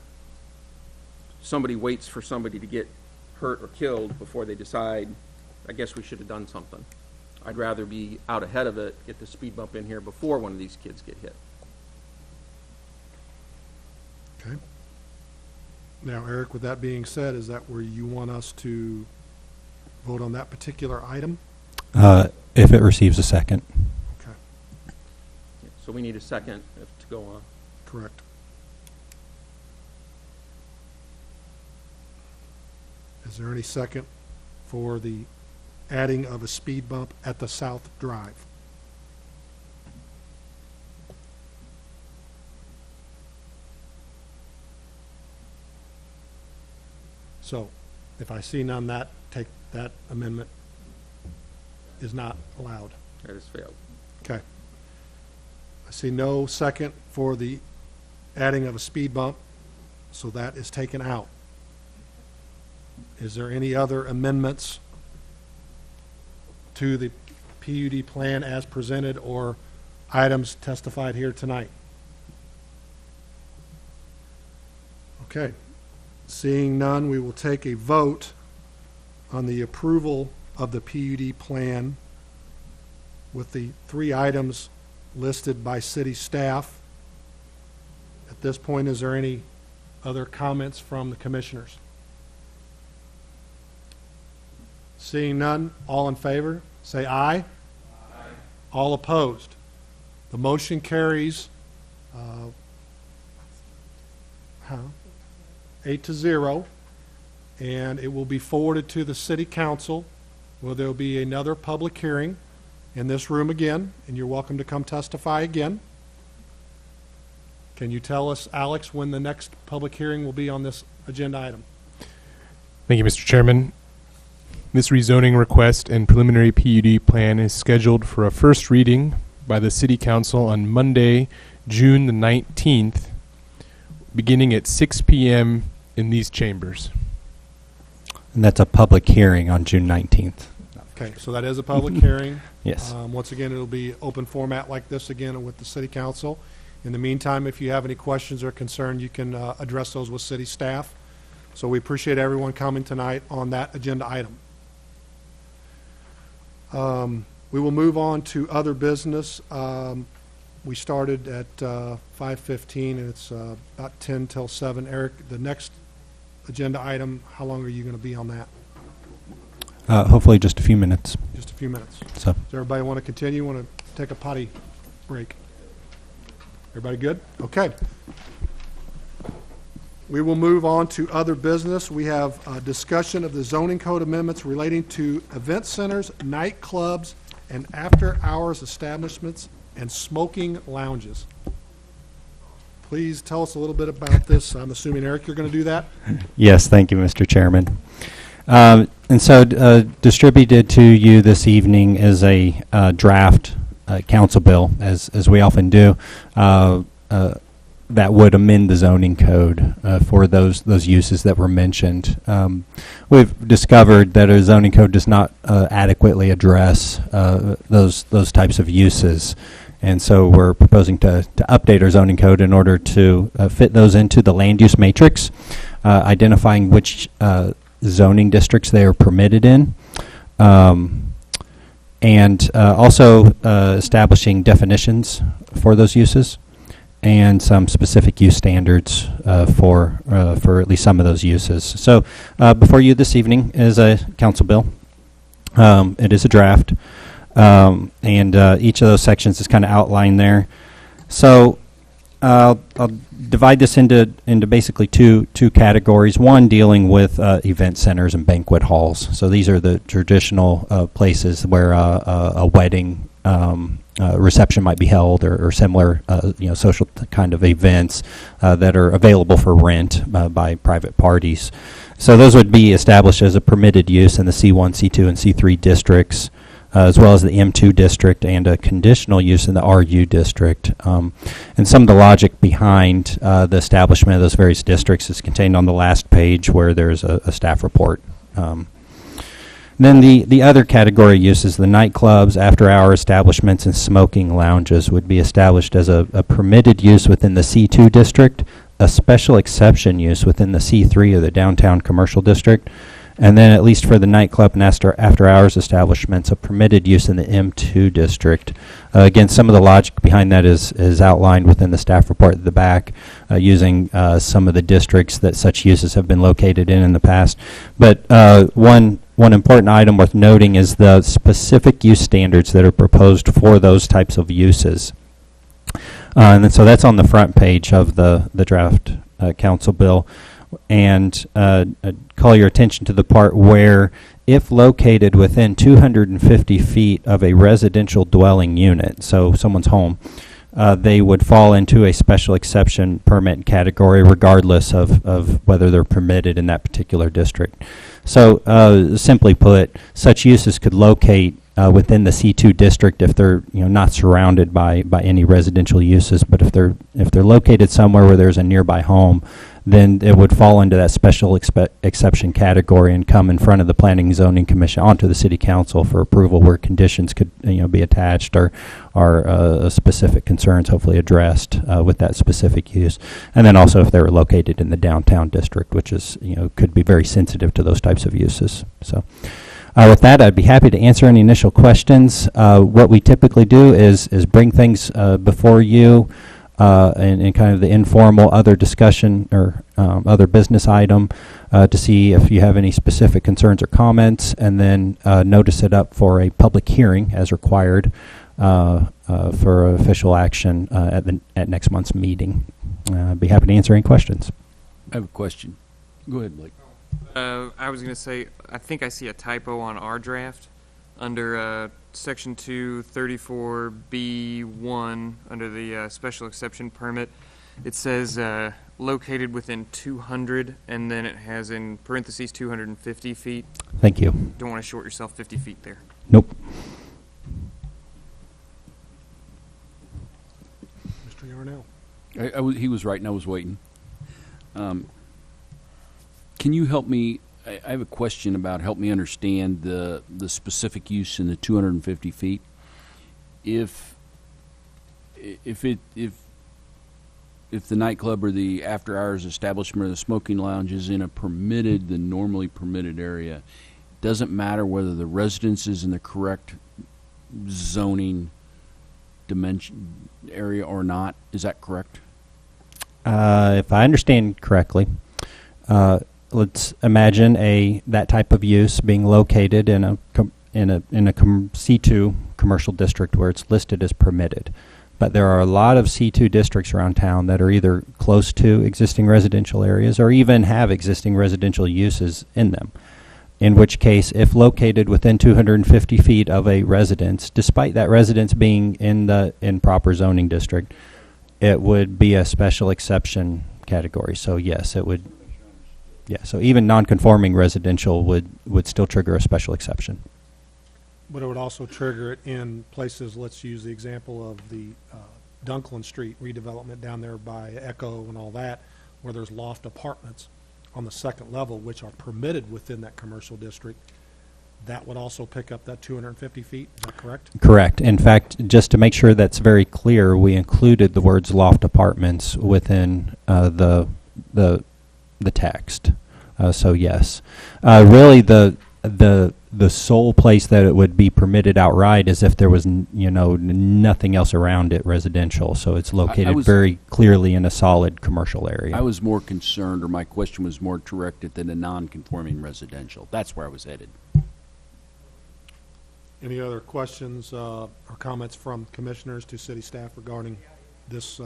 somebody waits for somebody to get hurt or killed before they decide, I guess we should have done something. I'd rather be out ahead of it, get the speed bump in here before one of these kids get hit. Okay. Now, Eric, with that being said, is that where you want us to vote on that particular item? If it receives a second. Okay. So we need a second to go on. Correct. Is there any second for the adding of a speed bump at the South Drive? So, if I see none, that amendment is not allowed. That has failed. Okay. I see no second for the adding of a speed bump, so that is taken out. Is there any other amendments to the PUD plan as presented or items testified here tonight? Okay. Seeing none, we will take a vote on the approval of the PUD plan with the 3 items listed by city staff. At this point, is there any other comments from the commissioners? Seeing none, all in favor, say aye. Aye. All opposed. The motion carries 8-0, and it will be forwarded to the city council, where there will be another public hearing in this room again, and you're welcome to come testify again. Can you tell us, Alex, when the next public hearing will be on this agenda item? Thank you, Mr. Chairman. This rezoning request and preliminary PUD plan is scheduled for a first reading by the City Council on Monday, June the 19th, beginning at 6 p.m. in these chambers. And that's a public hearing on June 19th. Okay, so that is a public hearing. Yes. Once again, it'll be open format like this again with the City Council. In the meantime, if you have any questions or concern, you can address those with city staff. So we appreciate everyone coming tonight on that agenda item. We will move on to other business. We started at 5:15 and it's about 10 till 7. Eric, the next agenda item, how long are you going to be on that? Hopefully just a few minutes. Just a few minutes. So. Does everybody want to continue? Want to take a potty break? Everybody good? Okay. We will move on to other business. We have a discussion of the zoning code amendments relating to event centers, nightclubs, and after-hours establishments and smoking lounges. Please tell us a little bit about this. I'm assuming, Eric, you're going to do that? Yes, thank you, Mr. Chairman. And so distributed to you this evening is a draft council bill, as we often do, that would amend the zoning code for those uses that were mentioned. We've discovered that a zoning code does not adequately address those types of uses. And so we're proposing to update our zoning code in order to fit those into the land use matrix, identifying which zoning districts they are permitted in, and also establishing definitions for those uses and some specific use standards for at least some of those uses. So before you this evening is a council bill. It is a draft. And each of those sections is kind of outlined there. So I'll divide this into basically two categories. One dealing with event centers and banquet halls. So these are the traditional places where a wedding reception might be held, or similar social kind of events that are available for rent by private parties. So those would be established as a permitted use in the C1, C2, and C3 districts, as well as the M2 district, and a conditional use in the RU district. And some of the logic behind the establishment of those various districts is contained on the last page, where there's a staff report. Then the other category of uses, the nightclubs, after-hour establishments, and smoking lounges, would be established as a permitted use within the C2 district, a special exception use within the C3 or the downtown commercial district, and then at least for the nightclub and after-hours establishments, a permitted use in the M2 district. Again, some of the logic behind that is outlined within the staff report at the back, using some of the districts that such uses have been located in the past. But one important item worth noting is the specific use standards that are proposed for those types of uses. And then, so that's on the front page of the draft council bill. And call your attention to the part where, if located within 250 feet of a residential dwelling unit, so someone's home, they would fall into a special exception permit category, regardless of whether they're permitted in that particular district. So simply put, such uses could locate within the C2 district if they're not surrounded by any residential uses, but if they're located somewhere where there's a nearby home, then it would fall into that special exception category and come in front of the Planning and Zoning Commission onto the City Council for approval, where conditions could be attached, or specific concerns hopefully addressed with that specific use. And then also if they were located in the downtown district, which is could be very sensitive to those types of uses. So with that, I'd be happy to answer any initial questions. What we typically do is bring things before you in kind of the informal other discussion or other business item to see if you have any specific concerns or comments, and then notice it up for a public hearing as required for official action at next month's meeting. I'd be happy to answer any questions. I have a question. Go ahead, Blake. I was going to say, I think I see a typo on our draft under Section 234B1 under the special exception permit. It says located within 200, and then it has in parentheses 250 feet. Thank you. Don't want to short yourself 50 feet there. Nope. Mr. Yarnell. He was right, and I was waiting. Can you help me? I have a question about, help me understand the specific use in the 250 feet. If the nightclub or the after hours establishment or the smoking lounge is in the normally permitted area, it doesn't matter whether the residence is in the correct zoning dimension area or not. Is that correct? If I understand correctly, let's imagine that type of use being located in a C2 commercial district where it's listed as permitted. But there are a lot of C2 districts around town that are either close to existing residential areas or even have existing residential uses in them. in which case, if located within 250 feet of a residence, despite that residence being in the proper zoning district, it would be a special exception category. So yes, it would. Yeah, so even non-conforming residential would still trigger a special exception. But it would also trigger it in places, let's use the example of the Dunklin Street redevelopment down there by Echo and all that, where there's loft apartments on the second level, which are permitted within that commercial district. That would also pick up that 250 feet, is that correct? Correct. In fact, just to make sure that's very clear, we included the words loft apartments within the text. So yes, really the sole place that it would be permitted outright is if there was nothing else around it residential. So it's located very clearly in a solid commercial area. I was more concerned, or my question was more directed than a non-conforming residential. That's where I was headed. Any other questions or comments from commissioners to city staff regarding this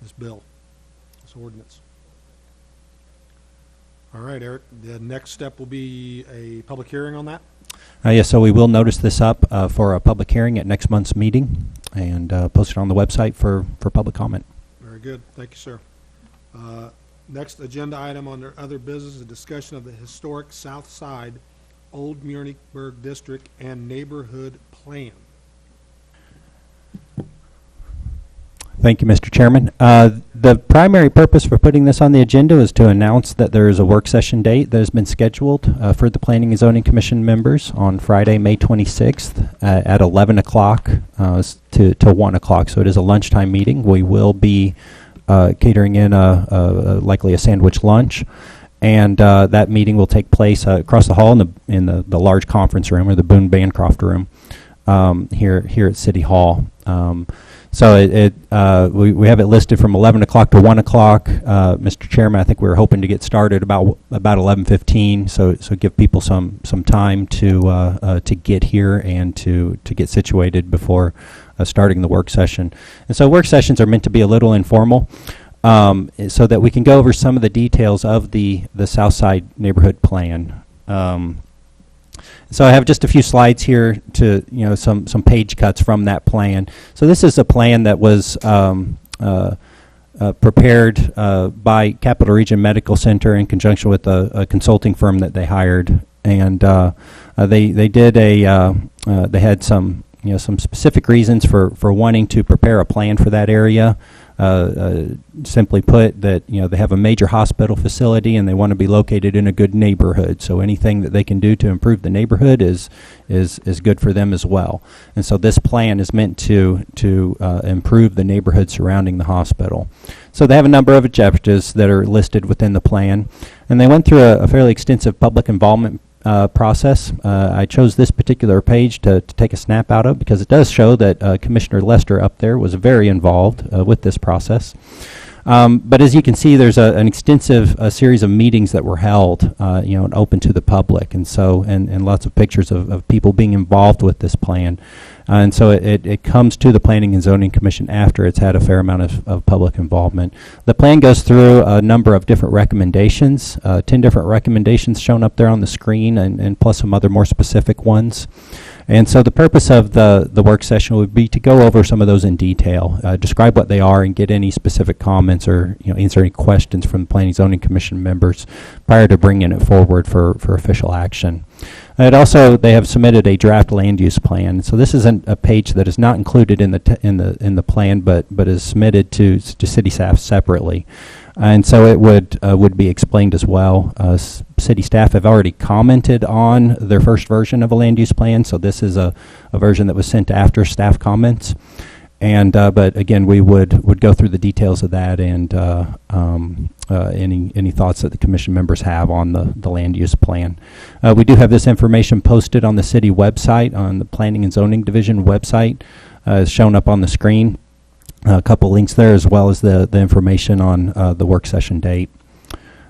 this bill, this ordinance? All right, Eric, the next step will be a public hearing on that? Yes, so we will notice this up for a public hearing at next month's meeting and post it on the website for public comment. Very good. Thank you, sir. Next agenda item under other business is a discussion of the historic South Side Old Munich-Berg District and Neighborhood Plan. Thank you, Mr. Chairman. The primary purpose for putting this on the agenda is to announce that there is a work session date that has been scheduled for the Planning and Zoning Commission members on Friday, May 26th at 11 o'clock to 1 o'clock. So it is a lunchtime meeting. We will be catering in likely a sandwich lunch. And that meeting will take place across the hall in the large conference room, or the Boone Bancroft room, here at City Hall. So we have it listed from 11 o'clock to 1 o'clock. Mr. Chairman, I think we were hoping to get started about 11:15. So give people some time to get here and to get situated before starting the work session. And so work sessions are meant to be a little informal, so that we can go over some of the details of the Southside Neighborhood Plan. So I have just a few slides here to, some page cuts from that plan. So this is a plan that was prepared by Capital Region Medical Center in conjunction with a consulting firm that they hired, and they did they had some some specific reasons for wanting to prepare a plan for that area. Simply put, that they have a major hospital facility and they want to be located in a good neighborhood. So anything that they can do to improve the neighborhood is good for them as well. And so this plan is meant to improve the neighborhood surrounding the hospital. So they have a number of objectives that are listed within the plan, and they went through a fairly extensive public involvement process. I chose this particular page to take a snap out of because it does show that Commissioner Lester up there was very involved with this process. But as you can see, there's an extensive series of meetings that were held, and open to the public, and so and lots of pictures of people being involved with this plan. And so it comes to the Planning and Zoning Commission after it's had a fair amount of public involvement. The plan goes through a number of different recommendations, 10 different recommendations shown up there on the screen, and plus some other more specific ones. And so the purpose of the work session would be to go over some of those in detail, describe what they are, and get any specific comments or answer any questions from the Planning and Zoning Commission members prior to bringing it forward for official action. They have submitted a draft land use plan. So this isn't a page that is not included in the plan, but is submitted to city staff separately. And so it would be explained as well. City staff have already commented on their first version of a land use plan, so this is a version that was sent after staff comments. And but again, we would go through the details of that and any thoughts that the commission members have on the land use plan. We do have this information posted on the city website, on the Planning and Zoning Division website, shown up on the screen. A couple links there, as well as the information on the work session date.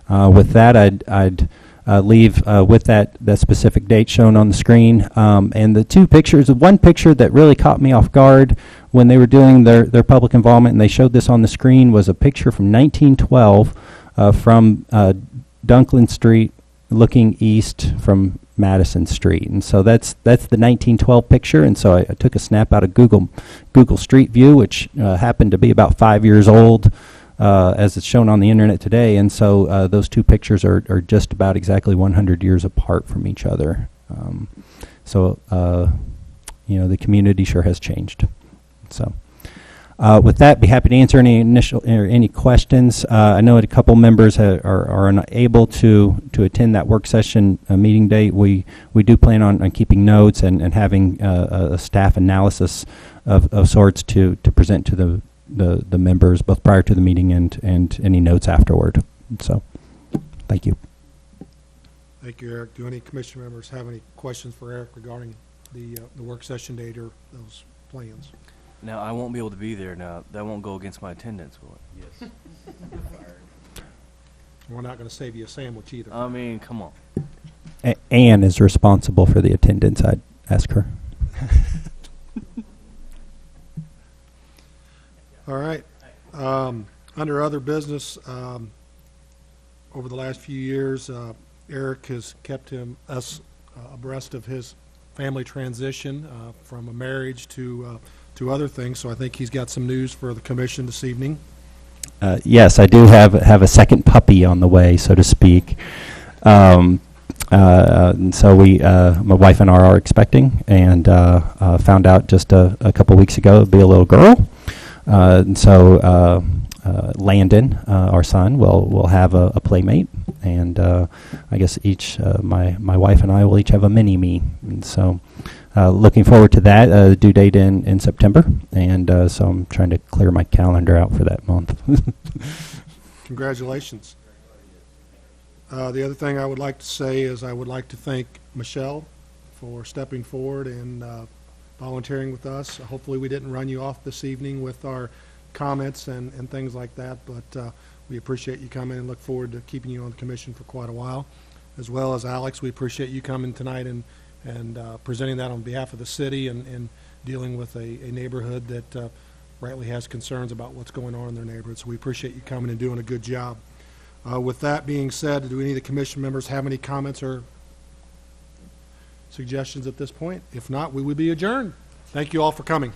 With that, I'd leave with that specific date shown on the screen. And the two pictures, one picture that really caught me off guard when they were doing their public involvement, and they showed this on the screen, was a picture from 1912 from Dunklin Street looking east from Madison Street. And so that's the 1912 picture. And so I took a snap out of Google Street View, which happened to be about 5 years old, as it's shown on the internet today. And so those two pictures are just about exactly 100 years apart from each other. The community sure has changed. So. With that, be happy to answer any questions. I know a couple members are unable to attend that work session meeting date. We do plan on keeping notes and having a staff analysis of sorts to present to the members both prior to the meeting and any notes afterward. So, thank you. Thank you, Eric. Do any commission members have any questions for Eric regarding the work session date or those plans? Now, I won't be able to be there now. That won't go against my attendance, will it? Yes. We're not going to save you a sandwich either. I mean, come on. Anne is responsible for the attendance. I'd ask her. All right. Under other business, over the last few years, Eric has kept us abreast of his family transition from a marriage to other things. So I think he's got some news for the commission this evening. Yes, I do have a second puppy on the way, so to speak. And so my wife and I are expecting, and found out just a couple weeks ago it'd be a little girl. Landon, our son, will have a playmate, and I guess my wife and I will each have a mini-me. And so looking forward to that. Due date in September, and so I'm trying to clear my calendar out for that month. Congratulations. The other thing I would like to say is I would like to thank Michelle for stepping forward and volunteering with us. Hopefully we didn't run you off this evening with our comments and things like that, but we appreciate you coming and look forward to keeping you on the commission for quite a while. As well as Alex, we appreciate you coming tonight and presenting that on behalf of the city and dealing with a neighborhood that rightly has concerns about what's going on in their neighborhood. So we appreciate you coming and doing a good job. With that being said, do any of the commission members have any comments or suggestions at this point? If not, we would be adjourned. Thank you all for coming.